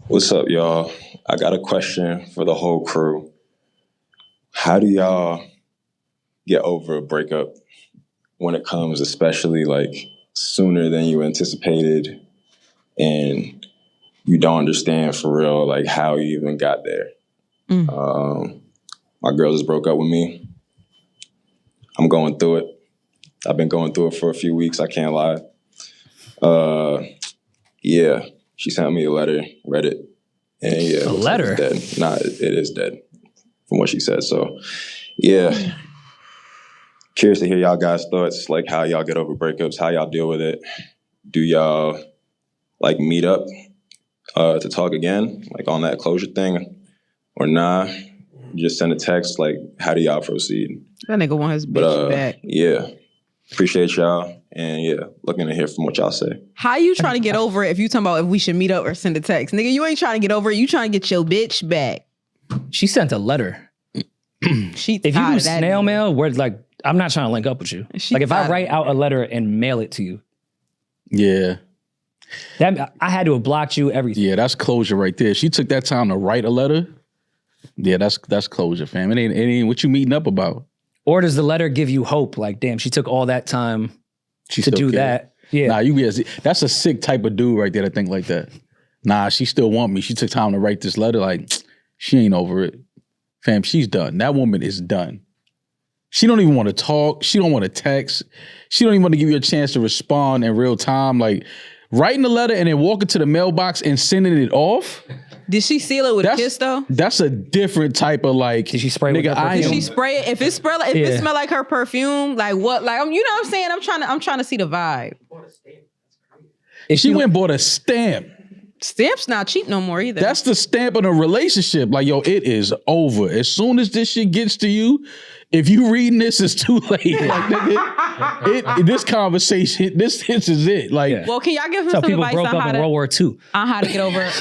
What's up, y'all? I got a question for the whole crew. How do y'all get over a breakup when it comes, especially like sooner than you anticipated, and you don't understand for real like how you even got there? My girl just broke up with me. I'm going through it. I've been going through it for a few weeks. I can't lie. Yeah, she sent me a letter, read it, and yeah, A letter? it's dead. Nah, it is dead from what she said. So, yeah, curious to hear y'all guys' thoughts, like how y'all get over breakups, how y'all deal with it. Do y'all like meet up to talk again, like on that closure thing, or nah? Just send a text. Like, how do y'all proceed? That nigga want his bitch back. Yeah. Appreciate y'all. And yeah, looking to hear from what y'all say. How you trying to get over it if you talking about if we should meet up or send a text? Nigga, you ain't trying to get over it. You trying to get your bitch back. She sent a letter. She If you tired do of that snail nigga. mail, we're like, I'm not trying to link up with you. She Like if I tired. write out a letter and mail it to you, Yeah. that I had to have blocked you, everything. Yeah, that's closure right there. She took that time to write a letter. Yeah, that's closure, fam. It ain't what you meeting up about. Or does the letter give you hope? Like, damn, she took all that time She to still do care. that. Yeah. Nah, that's a sick type of dude right there to think like that. Nah, she still want me. She took time to write this letter. Like, she ain't over it. Fam, she's done. That woman is done. She don't even want to talk. She don't want to text. She don't even want to give you a chance to respond in real time. Like writing a letter and then walking to the mailbox and sending it off. Did she seal it with a kiss though? That's a different type of like. Did she spray it with her perfume? Did she spray it? If it smell like her perfume, like what? Like you know what I'm saying? I'm trying to see the vibe. If she went and bought a stamp. Stamp's not cheap no more either. That's the stamp in a relationship. Like, yo, it is over. As soon as this shit gets to you, if you reading this, it's too late. Like, nigga, this conversation, this is it. Like, well, can y'all give him some some people advice broke on up how in to, World War II. on how to get over it?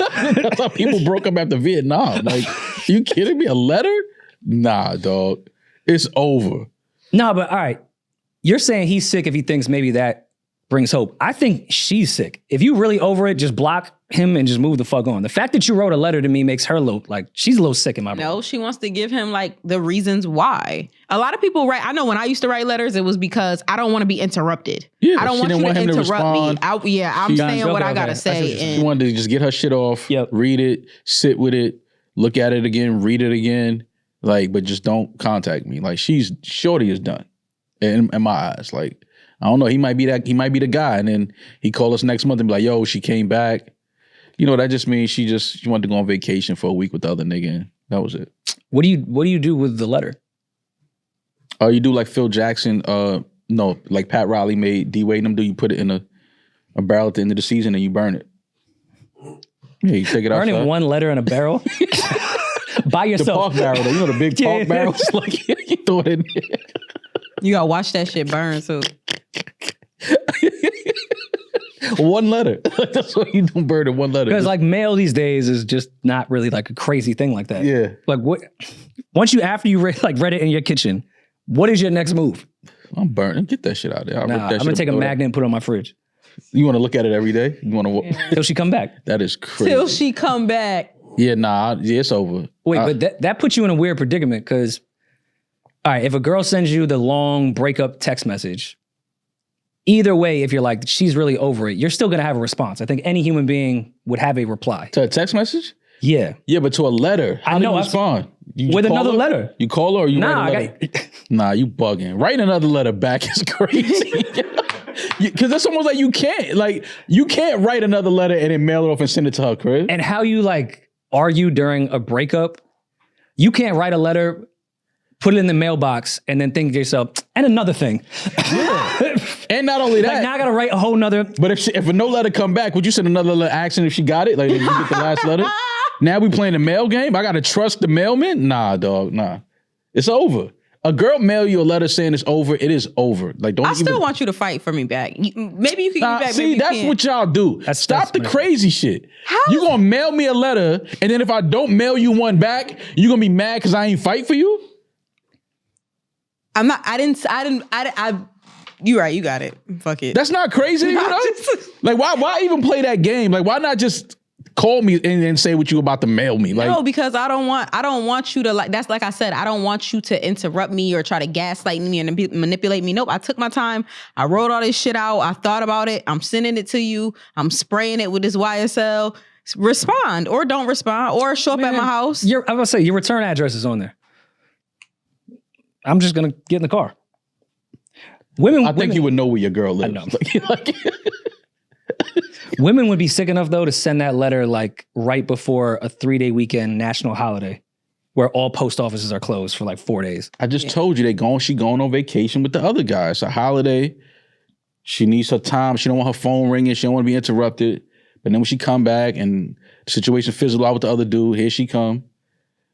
That's how people broke up after Vietnam. Like, you kidding me? A letter? Nah, dog. It's over. No, but all right. You're saying he's sick if he thinks maybe that brings hope. I think she's sick. If you really over it, just block him and just move the fuck on. The fact that you wrote a letter to me makes her look like she's a little sick in my book. No, she wants to give him like the reasons why. A lot of people write. I know when I used to write letters, it was because I don't want to be interrupted. Yeah, I don't want you to interrupt me. I'm saying what I gotta say. She wanted to just get her shit off, read it, sit with it, look at it again, read it again. Like, but just don't contact me. Like, Shorty is done in my eyes. Like, I don't know. He might be the guy. And then he call us next month and be like, yo, she came back. You know, that just means she wanted to go on vacation for a week with the other nigga. And that was it. What do you do with the letter? You do like Phil Jackson, like Pat Riley made D-Wade and them do. You put it in a barrel at the end of the season and you burn it. Yeah, you take it out. Burning one letter in a barrel? By yourself. The pork barrel, though. You know the big pork barrels? Like, you throw it in there. You gotta watch that shit burn too. One letter. That's what you do, burn in one letter. Because like mail these days is just not really like a crazy thing like that. Yeah. Like what? After you read it in your kitchen, what is your next move? I'm burning. Get that shit out there. I'm gonna take a magnet and put it on my fridge. You want to look at it every day? You want to till she come back? That is crazy. Till she come back. Yeah, it's over. Wait, but that puts you in a weird predicament because, all right, if a girl sends you the long breakup text message, either way, if you're like, she's really over it, you're still going to have a response. I think any human being would have a reply. To a text message? Yeah. Yeah, but to a letter, how do you respond? With another letter. You call her or you write a letter? Nah, you bugging. Writing another letter back is crazy. Because that's almost like you can't write another letter and then mail it off and send it to her crib. And how you like argue during a breakup, you can't write a letter, put it in the mailbox, and then think to yourself, and another thing. Yeah. And not only that. Like now I gotta write a whole nother. But if a no letter come back, would you send another letter asking if she got it? Like, did you get the last letter? Now we playing the mail game? I gotta trust the mailman? Nah, dog, nah. It's over. A girl mail you a letter saying it's over, it is over. Like, don't. I still want you to fight for me back. Maybe you can give me back. See, that's what y'all do. Stop the crazy shit. How? You gonna mail me a letter, and then if I don't mail you one back, you gonna be mad because I ain't fight for you? I'm not. I didn't. You right. You got it. Fuck it. That's not crazy, you know? Like, why even play that game? Like, why not just call me and say what you about to mail me? Like, no, because I don't want you to like. That's like I said. I don't want you to interrupt me or try to gaslight me and manipulate me. Nope. I took my time. I wrote all this shit out. I thought about it. I'm sending it to you. I'm spraying it with this YSL. Respond or don't respond or show up at my house. I'm gonna say your return address is on there. I'm just gonna get in the car. I think you would know where your girl lives. I know. Women would be sick enough though to send that letter like right before a 3-day weekend national holiday where all post offices are closed for like 4 days. I just told you she going on vacation with the other guy. It's a holiday. She needs her time. She don't want her phone ringing. She don't want to be interrupted. But then when she come back and the situation fizzled out with the other dude, here she come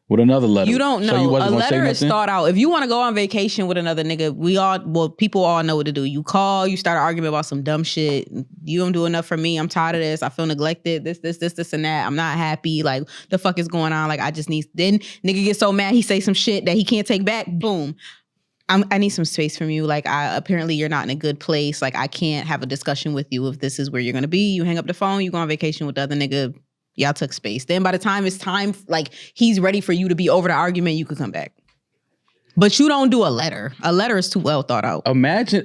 with another letter. You don't know. A letter is thought out. If you want to go on vacation with another nigga, people all know what to do. You call, you start an argument about some dumb shit. You don't do enough for me. I'm tired of this. I feel neglected. This, and that. I'm not happy. Like, the fuck is going on? Like, I just need, then nigga gets so mad, he say some shit that he can't take back. Boom. I need some space from you. Like, apparently you're not in a good place. Like, I can't have a discussion with you if this is where you're going to be. You hang up the phone, you go on vacation with the other nigga. Y'all took space. Then by the time it's time, like, he's ready for you to be over the argument, you could come back. But you don't do a letter. A letter is too well thought out. Imagine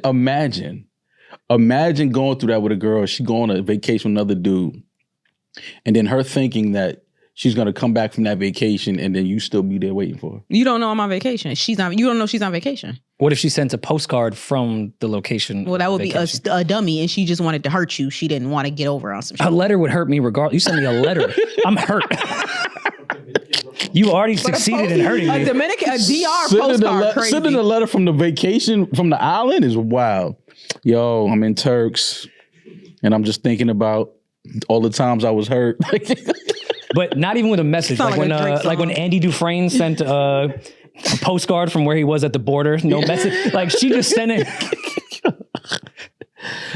going through that with a girl. She go on a vacation with another dude. And then her thinking that she's gonna come back from that vacation and then you still be there waiting for her. You don't know I'm on vacation. You don't know she's on vacation. What if she sent a postcard from the location? Well, that would vacation? be a dummy, and she just wanted to hurt you. She didn't want to get over on some shit. A letter would hurt me regardless. You sent me a letter. I'm hurt. You already succeeded in hurting me. A DR postcard crazy. Sending a letter from the vacation from the island is wild. Yo, I'm in Turks, and I'm just thinking about all the times I was hurt. But not even with a message. Sound Like when Andy Dufresne sent a postcard from where he was at the border. No message. Like she just sent it.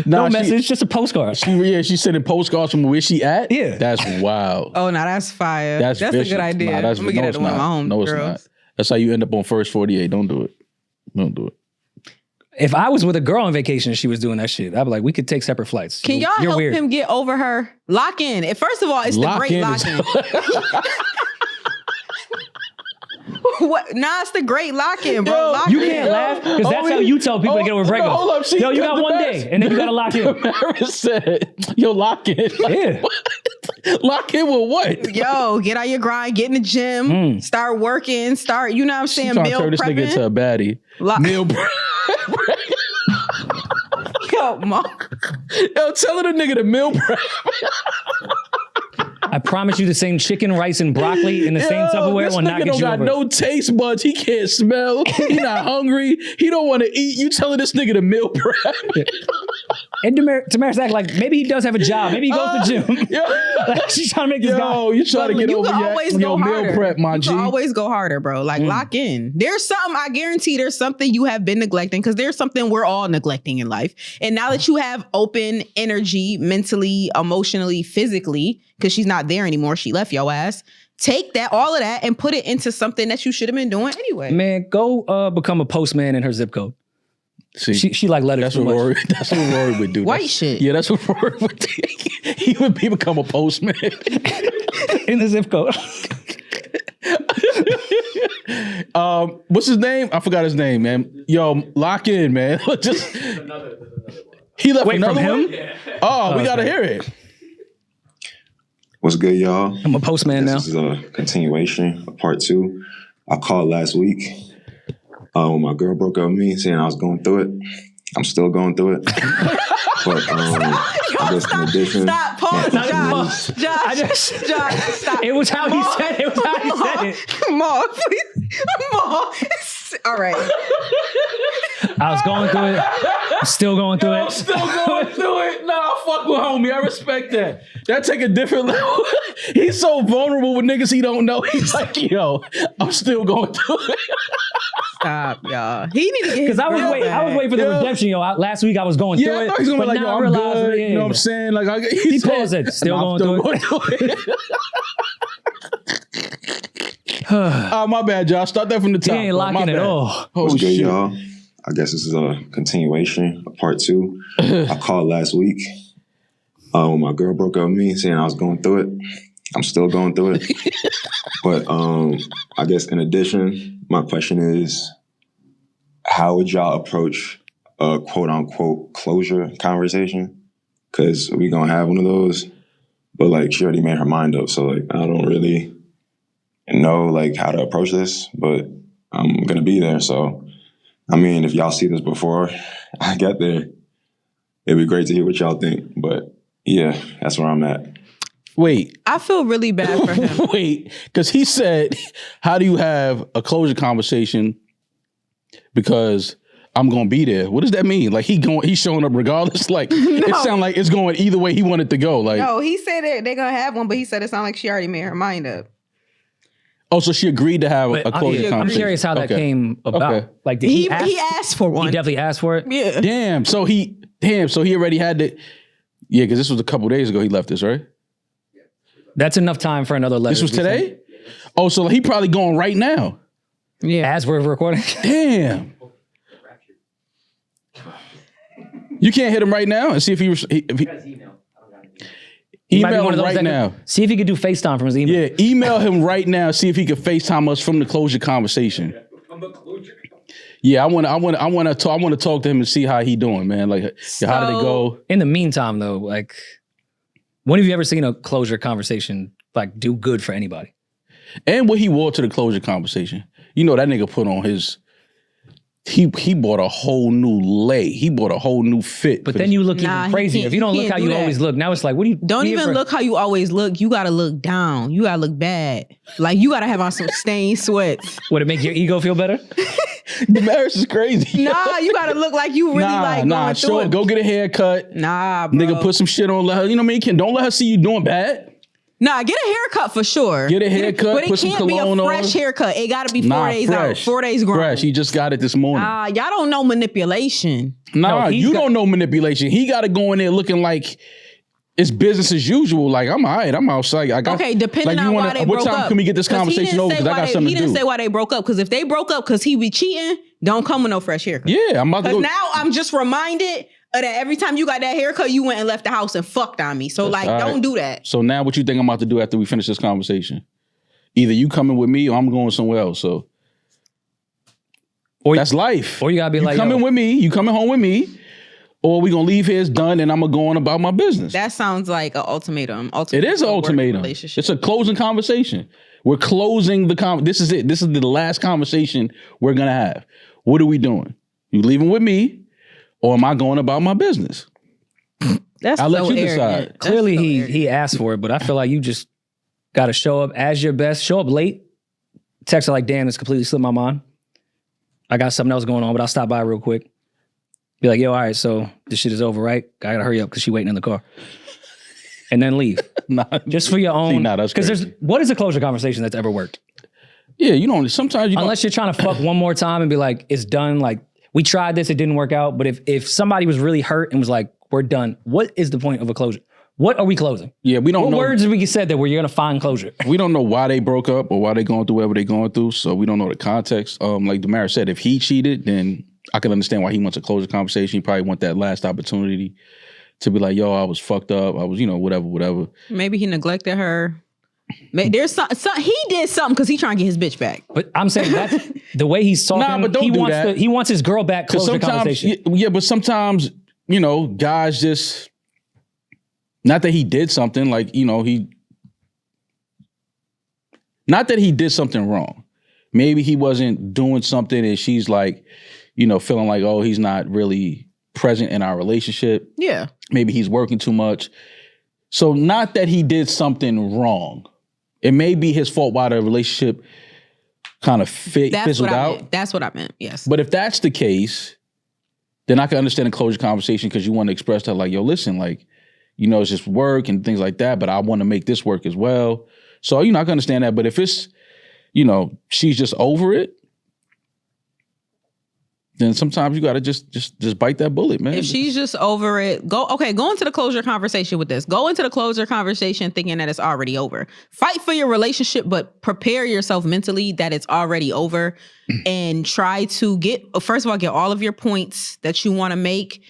No message, just a postcard. She's sending postcards from where she at? Yeah. That's wild. Oh, no, that's fire. That's a good idea. I'm gonna get that to one of my home No, it's girls. not. That's how you end up on First 48. Don't do it. Don't do it. If I was with a girl on vacation and she was doing that shit, I'd be like, we could take separate flights. Can y'all help him get over her? Lock in. First of all, it's the great lock in. What? Nah, it's the great lock-in, bro. You can't laugh because that's how you tell people to get over breakups. Hold up, Yo, you got one day, and then you got to lock in. Demaris said, yo, lock in. Yeah. Lock in with what? Yo, get out your grind, get in the gym, start working, start, you know what I'm saying, Trying meal to turn this prepping. nigga into a baddie. Meal prep. Yo, mom. Yo, tell the nigga to meal prep. I promise you the same chicken, rice, and broccoli in the same Tupperware will not get you over. This nigga don't got no taste buds. He can't smell. He not hungry. He don't want to eat. You telling this nigga to meal prep. And Demaris act like maybe he does have a job. Maybe he goes to the gym. Like, she's trying to make this guy. Yo, you trying to get over your meal prep, my G. You can always go harder, bro. Like, lock in. There's something, I guarantee there's something you have been neglecting because there's something we're all neglecting in life. And now that you have open energy, mentally, emotionally, physically, because she's not there anymore, she left your ass. Take that, all of that, and put it into something that you should have been doing anyway. Man, go become a postman in her zip code. See, she like letters. That's what Rory. That's what Rory would do. White shit. Yeah, that's what Rory would do. He would become a postman in the zip code. What's his name? I forgot his name, man. Yo, lock in, man. Just he left. Wait, from him? Yeah. Oh, we gotta hear it. What's good, y'all? I'm a postman now. This is a continuation of part 2. I called last week. When my girl broke up with me, saying I was going through it. I'm still going through it. But I guess in addition, Stop, pause, Josh, stop. It was how he said it. It was how he said it. Mom, please. Mom. All right. I was going through it. I'm still going through it. I'm still going through it. Nah, fuck with homie. I respect that. That take a different level. He's so vulnerable with niggas he don't know. He's like, yo, I'm still going through it. Stop, y'all. He need to get his Because I was waiting for the redemption, yo. Last week I was going through I it. thought he was gonna be like, yo, now I I'm realize good. it. You know what I'm saying? Like, He paused it. Still going through it. My bad, y'all. Start that from the top. He ain't locking it all. What's good, y'all? I guess this is a continuation of part 2. I called last week. When my girl broke up with me, saying I was going through it. I'm still going through it. But I guess in addition, my question is, how would y'all approach a quote unquote closure conversation? Because we gonna have one of those, but like she already made her mind up. So like I don't really know like how to approach this, but I'm gonna be there. So I mean, if y'all see this before I get there, it'd be great to hear what y'all think. But yeah, that's where I'm at. Wait. I feel really bad for him. Wait, because he said, how do you have a closure conversation? Because I'm gonna be there. What does that mean? Like he's showing up regardless? Like it sounds like it's going either way he wanted to go. Like no, he said they're gonna have one, but he said it sounded like she already made her mind up. Oh, so she agreed to have a closure conversation. I'm curious how that came about. Okay. Like did He asked for one. He definitely asked for it. Yeah. Damn. So he already had it. Yeah, because this was a couple days ago he left this, right? That's enough time for another letter. This was today? Oh, so he probably going right now. Yeah. As we're recording. Damn. You can't hit him right now and see if he email him right now. See if he could do FaceTime from his email. Yeah, email him right now. See if he could FaceTime us from the closure conversation. Yeah, I want to talk to him and see how he doing, man. Like, how did it go? In the meantime, though, like, when have you ever seen a closure conversation like do good for anybody. And what he wore to the closure conversation. You know, that nigga put on his, he bought a whole new lay. He bought a whole new fit. But then you look even crazier. If you don't look how you always look, now it's like, what do you... Don't even look how you always look. You got to look down. You got to look bad. Like, you got to have on some stained sweats. Would it make your ego feel better? Demaris is crazy. Nah, you got to look like you really going through it. Go get a haircut. Nah, bro. Nigga, put some shit on. Let her, you know what I mean? Don't let her see you doing bad. Nah, get a haircut for sure. Get a haircut, but put some cologne on. It can't be a fresh haircut. It got to be 4 days fresh. out. 4 days grown. Fresh. He just got it this morning. Y'all don't know manipulation. Nah, you don't know manipulation. He got to go in there looking like it's business as usual. Like, I'm all right. I'm outside. Okay, depending on why they broke up. What time can we get this conversation over? Because I got something to do. He didn't say why they broke up. Because if they broke up because he be cheating, don't come with no fresh haircut. Yeah, I'm about to go. Now I'm just reminded that every time you got that haircut, you went and left the house and fucked on me. So don't do that. So now what you think I'm about to do after we finish this conversation? Either you coming with me or I'm going somewhere else. So that's life. Or you gotta be like, coming with me, you coming home with me, or we gonna leave here, it's done, and I'm gonna go on about my business. That sounds like an ultimatum. It is an ultimatum. It's a closing conversation. We're closing the this is it. This is the last conversation we're gonna have. What are we doing? You leaving with me? Or am I going about my business? I'll let you decide. Clearly, he asked for it, but I feel like you just got to show up as your best. Show up late. Text her like, damn, it's completely slipped my mind. I got something else going on, but I'll stop by real quick. Be like, yo, all right, so this shit is over, right? I got to hurry up because she's waiting in the car. And then leave. Just for your own. Because what is a closure conversation that's ever worked? Yeah, sometimes you unless you're trying to fuck one more time and be like, it's done, like, we tried this, it didn't work out. But if somebody was really hurt and was like, we're done, what is the point of a closure? What are we closing? Yeah, we don't know. What words have we said that where you're going to find closure? We don't know why they broke up or why they going through whatever they going through. So we don't know the context. Like Demaris said, if he cheated, then I can understand why he wants a closure conversation. He probably want that last opportunity to be like, yo, I was fucked up. I was, whatever. Maybe he neglected her. There's he did something because he's trying to get his bitch back. But I'm saying that's the way he's talking. Nah, but don't do that. He wants his girl back. Close the conversation. Yeah, but sometimes guys just not that he did something like not that he did something wrong. Maybe he wasn't doing something and she's like feeling like, oh, he's not really present in our relationship. Yeah, maybe he's working too much. So not that he did something wrong. It may be his fault why the relationship kind of fizzled out. That's what I meant, yes. But if that's the case, then I can understand a closure conversation because you want to express that like, yo, listen, like, it's just work and things like that, but I want to make this work as well. So, I can understand that. But if it's, she's just over it, then sometimes you got to just bite that bullet, man. If she's just over it, go into the closure conversation with this. Go into the closure conversation thinking that it's already over. Fight for your relationship, but prepare yourself mentally that it's already over and try to first of all, get all of your points that you want to make.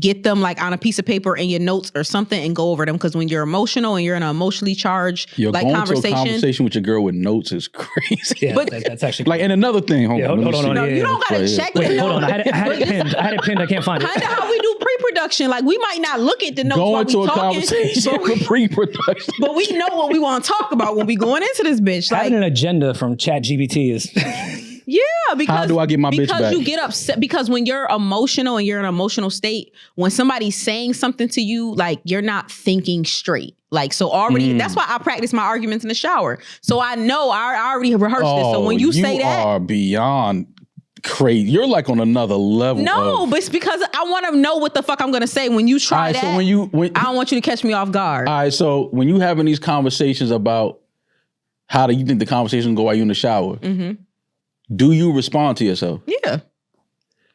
Get them like on a piece of paper in your notes or something and go over them. Because when you're emotional and you're in an emotionally charged going to a conversation with your girl with notes is crazy. Yeah, but that's actually like. And another thing, hold on. No, you don't gotta check the notes. Hold on, I had it pinned. I can't find it. Kind of how we do pre-production. Like we might not look at the notes while we talking. Go into a conversation with pre-production. But we know what we want to talk about when we going into this bitch. Like, having an agenda from ChatGPT is. Yeah, because how do I get my bitch back? Because you get upset because when you're emotional and you're in an emotional state, when somebody's saying something to you, like you're not thinking straight. Like so already, that's why I practice my arguments in the shower. So I know I already rehearsed this. So when you say that, you are beyond crazy. You're like on another level. No, but it's because I want to know what the fuck I'm gonna say when you try that. So when I don't want you to catch me off guard. All right, so when you having these conversations about how do you think the conversation go while you in the shower? Mm-hmm. Do you respond to yourself? Yeah.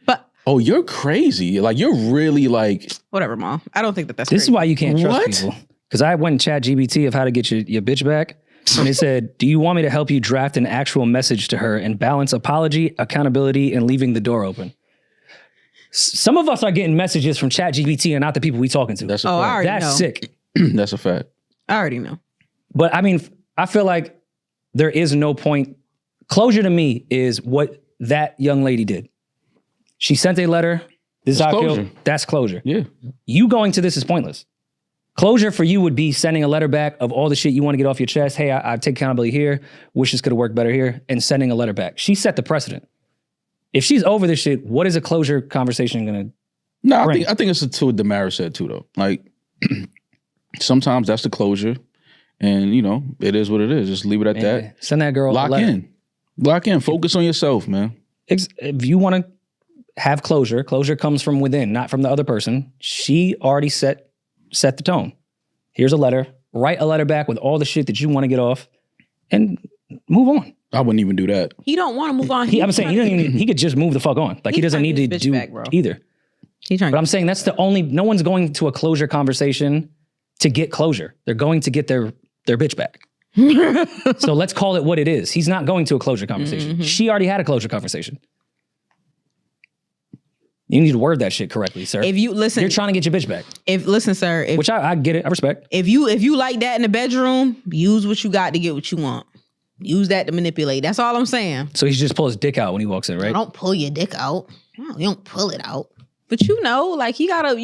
But you're crazy. Like you're really like whatever, Mom. I don't think that's This is why you can't trust people. Because I went and ChatGPT of how to get your bitch back. And it said, do you want me to help you draft an actual message to her and balance apology, accountability, and leaving the door open? Some of us are getting messages from ChatGPT and not the people we talking to. That's a fact. That's sick. That's a fact. I already know. But I mean, I feel like there is no point. Closure to me is what that young lady did. She sent a letter. This is how I feel. That's closure. Yeah. You going to this is pointless. Closure for you would be sending a letter back of all the shit you want to get off your chest. Hey, I take accountability here. Wish this could have worked better here. And sending a letter back. She set the precedent. If she's over this shit, what is a closure conversation going to No, bring? I think it's to what Demaris said too, though. Like, sometimes that's the closure. And, you know, it is what it is. Just leave it at that. Send that girl a Lock letter. in. Lock in. Focus on yourself, man. If you want to have closure comes from within, not from the other person. She already set the tone. Here's a letter. Write a letter back with all the shit that you want to get off and move on. I wouldn't even do that. He don't want to move on. I'm saying he could just move the fuck on. Like he doesn't need to do back, bro. either. But I'm saying that's no one's going to a closure conversation to get closure. They're going to get their bitch back. So let's call it what it is. He's not going to a closure conversation. Mm-hmm. She already had a closure conversation. You need to word that shit correctly, sir. If you listen, you're trying to get your bitch back. Which I get it. I respect. If you like that in the bedroom, use what you got to get what you want. Use that to manipulate. That's all I'm saying. So he should just pull his dick out when he walks in, right? Don't pull your dick out. No, you don't pull it out. But you know, like you gotta.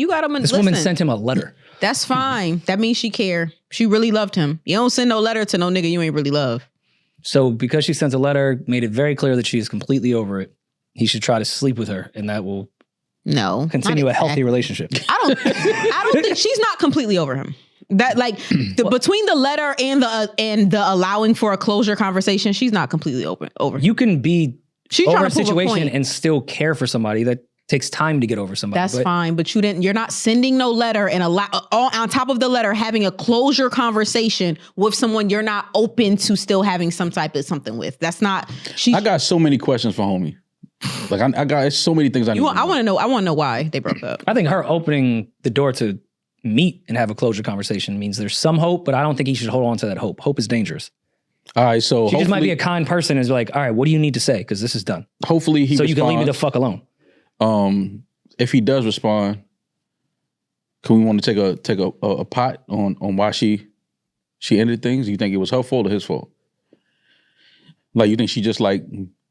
This woman sent him a letter. That's fine. That means she cared. She really loved him. You don't send no letter to no nigga you ain't really love. So because she sent a letter, made it very clear that she is completely over it. He should try to sleep with her, and that will continue a healthy relationship. I don't think she's not completely over him. That like between the letter and the allowing for a closure conversation, she's not completely over. You can be she's over trying a to prove situation a point. and still care for somebody. That takes time to get over somebody. That's fine, but you're not sending no letter and on top of the letter having a closure conversation with someone you're not open to still having some type of something with. That's not. I got so many questions for homie. Like I got so many things I need. I want to know why they broke up. I think her opening the door to meet and have a closure conversation means there's some hope, but I don't think he should hold on to that hope. Hope is dangerous. All right, so she just might be a kind person and is like, all right, what do you need to say? Because this is done. Hopefully he responds. You can leave me the fuck alone. If he does respond, can we want to take a pot on why she ended things? You think it was her fault or his fault? Like you think she just like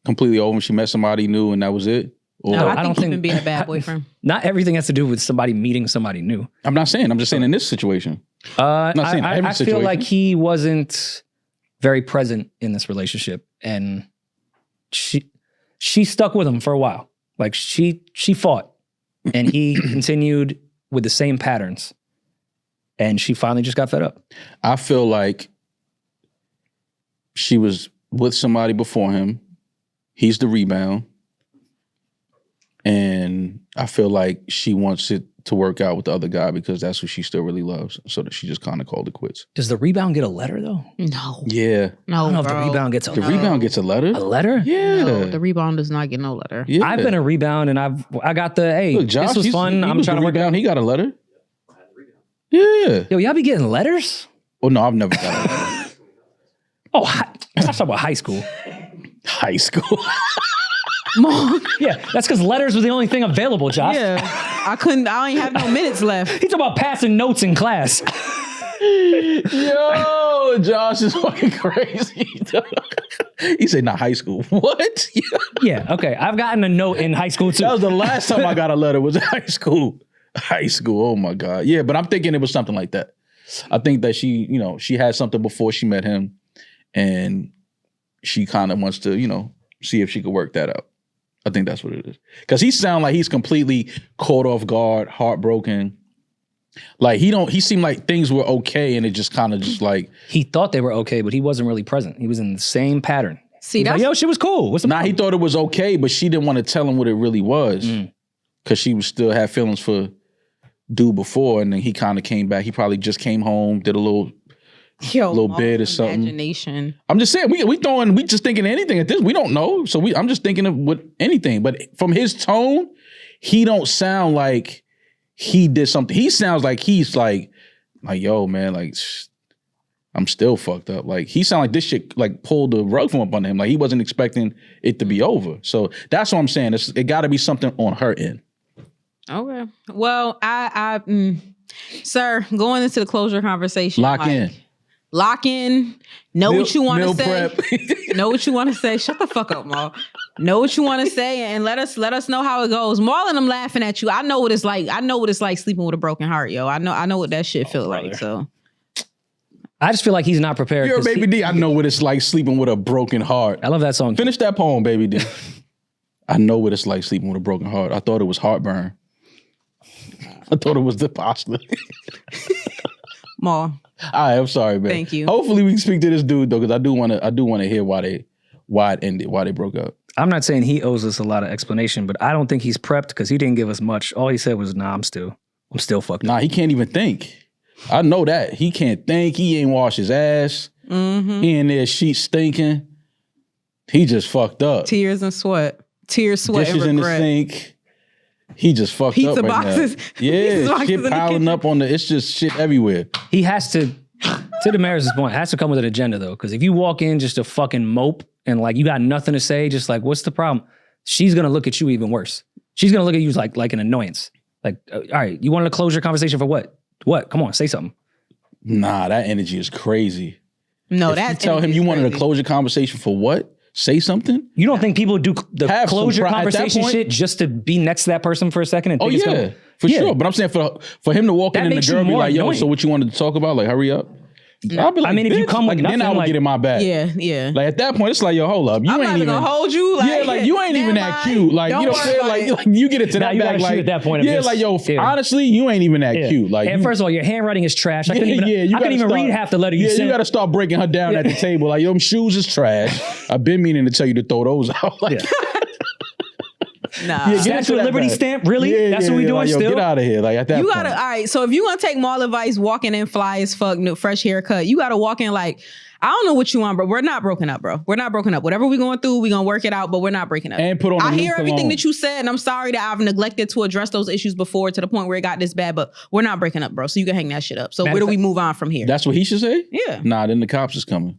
completely over when she met somebody new and that was it? Or, no, I don't think he's been being a bad boyfriend. Not everything has to do with somebody meeting somebody new. I'm not saying. I'm just saying in this situation. I feel like he wasn't very present in this relationship, and she stuck with him for a while. Like she fought, and he continued with the same patterns, and she finally just got fed up. I feel like she was with somebody before him. He's the rebound. And I feel like she wants it to work out with the other guy because that's who she still really loves. So that she just kind of called it quits. Does the rebound get a letter though? No. Yeah. No, I don't know if the rebound gets a letter. The rebound gets a letter? A letter? Yeah. No, the rebound does not get no letter. Yeah. I've been a rebound and I got the, hey, look, Josh, this was fun. I'm trying to work rebound. He got a letter. Yeah. Yo, y'all be getting letters? Oh, no, I've never got a letter. Let's talk about high school. High school. Mom. Yeah, that's because letters was the only thing available, Josh. Yeah. I ain't have no minutes left. He's talking about passing notes in class. Yo, Josh is fucking crazy. He said, not high school. What? Yeah, okay. I've gotten a note in high school too. That was the last time I got a letter was in high school. High school, oh my God. Yeah, but I'm thinking it was something like that. I think that she had something before she met him and she kind of wants to, see if she could work that out. I think that's what it is. Because he sounds like he's completely caught off guard, heartbroken. Like he seemed like things were okay and it just kind of just like. He thought they were okay, but he wasn't really present. He was in the same pattern. See, that's like, yo, shit was cool. What's the problem? He thought it was okay, but she didn't want to tell him what it really was. Because she was still had feelings for dude before, and then he kind of came back. He probably just came home, did a little bit or something. Imagination. I'm just saying, we just thinking anything at this. We don't know, so I'm just thinking of what anything. But from his tone, he don't sound like he did something. He sounds like he's like yo, man, like I'm still fucked up. Like he sound like this shit like pulled the rug from up under him. Like he wasn't expecting it to be over. So that's what I'm saying. It got to be something on her end. Okay. Well, sir, going into the closure conversation. Lock in. lock in, know what you want to say. Prep. Know what you want to say. Shut the fuck up, Maul. Know what you want to say and let us know how it goes. Maul and I'm laughing at you. I know what it's like. I know what it's like sleeping with a broken heart, yo. I know what that shit feel like. So I just feel like he's not prepared. Yo, Baby D, I know what it's like sleeping with a broken heart. I love that song. Finish that poem, Baby D. I know what it's like sleeping with a broken heart. I thought it was heartburn. I thought it was the pasta. Maul. All right, I'm sorry, man. Thank you. Hopefully we can speak to this dude though, because I do want to hear why it ended, why they broke up. I'm not saying he owes us a lot of explanation, but I don't think he's prepped because he didn't give us much. All he said was, "Nah, I'm still fucked up." Nah, he can't even think. I know that he can't think. He ain't wash his ass. Mm-hmm. He in there, sheets stinking. He just fucked up. Tears, sweat, dishes and regret. in the sink. He just fucked Pizza up right boxes. now. Pizza Yeah, boxes shit in the piling up on it's just shit everywhere. He has to Demaris' point, has to come with an agenda though. Because if you walk in just to fucking mope and like you got nothing to say, just like, what's the problem? She's gonna look at you even worse. She's gonna look at you like an annoyance. Like, all right, you wanted to close your conversation for what? What? Come on, say something. Nah, that energy is crazy. No, If you tell him you wanted to close your conversation for what? Say something? You don't think people do the Have some closure at that conversation point- shit just to be next to that person for a second? And Oh think it's yeah, gonna- for Yeah. sure. But I'm saying for him to walk That in and the makes you girl be more like, "Yo, annoying. so what you wanted to talk about? Like, hurry up." I'll be like, I mean, if you "Bitch," come with like, then nothing, I would like- get in my bag. Yeah. Like at that point, it's like, yo, hold up, you I'm ain't not even gonna hold you. Like, yeah, like you ain't even that never cute. mind. Like, Don't you know what I'm worry saying? about Like, it. you get into Now that you bag, gotta shoot like at that point of yeah, just- like yo, yeah. honestly, you ain't even that Yeah. cute. Like, and you, first of all, your handwriting is trash. I couldn't even you I couldn't gotta even start- read half the letter you Yeah, sent. you got to start breaking her down at the table. Like, yo, them shoes is trash. I've been meaning to tell you to throw those out. Like, Yeah. Nah. Yeah, get Statue into of that Liberty bag. stamp? Really? That's what we doing like, yo, still? Get out of here. Like at that You point. gotta, all right, so if you gonna take Maul advice, walking in fly as fuck, new, fresh haircut, you gotta walk in like, I don't know what you want, bro. We're not broken up, bro. We're not broken up. Whatever we going through, we gonna work it out, but we're not breaking up. And put on I a new hear everything cologne. that you said, and I'm sorry that I've neglected to address those issues before to the point where it got this bad, but we're not breaking up, bro. So you can hang that shit up. So Matter where do of we fact- move on from here? That's what he should say? Yeah. Nah, then the cops is coming.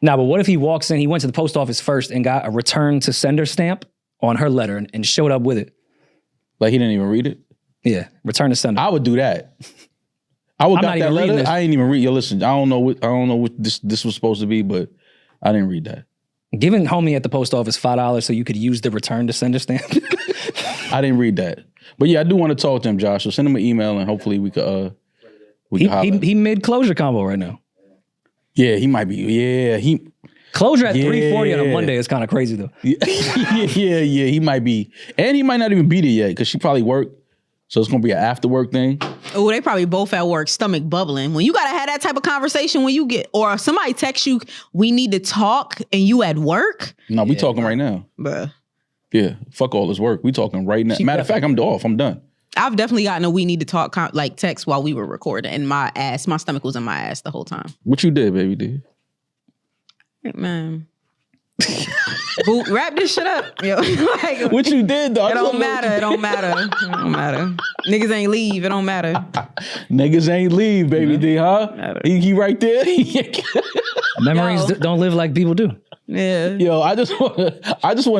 Nah, but what if he walks in, he went to the post office first and got a return to sender stamp on her letter and showed up with it? Like he didn't even read it? Yeah, return to sender. I would do that. I would I'm got not that even reading letter. this. I ain't even read. Yo, listen, I don't know what this was supposed to be, but I didn't read that. Giving homie at the post office $5 so you could use the return to sender stamp. I didn't read that. But yeah, I do want to talk to him, Josh. So send him an email and hopefully we could he mid closure combo right now. Yeah, he might be. Yeah, he Closure at Yeah. 3:40 on a Monday is kind of crazy though. yeah, he might be. And he might not even be there yet because she probably worked. So it's gonna be an after work thing. Oh, they probably both at work, stomach bubbling. When you gotta have that type of conversation when you get, or if somebody texts you, we need to talk, and you at work, No, we talking right now. bruh. Yeah, fuck all this work. We talking right now. Matter of fact, I'm off. I'm done. I've definitely gotten a we need to talk like text while we were recording, and my stomach was in my ass the whole time. What you did, baby? Did Hey, man. Boo, wrap this shit up. Yo. Like, what you did though? it don't matter. It don't matter. It don't matter. Niggas ain't leave. It don't matter. Niggas ain't leave, baby D, huh? Matter. He right there. Memories Yo. don't live like people do. Yeah. Yo, I just want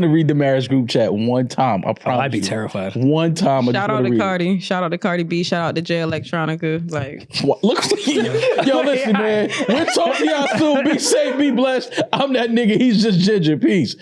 to read the Demaris group chat one time. I promise. I'd be you. terrified. One time. I just Shout out wanna to read it. Cardi. Shout out to Cardi B. Shout out to J Electronica. Like, What? Look, yo, listen, man. We'll talk to y'all soon. Be safe, be blessed. I'm that nigga. He's just Ginger. Peace.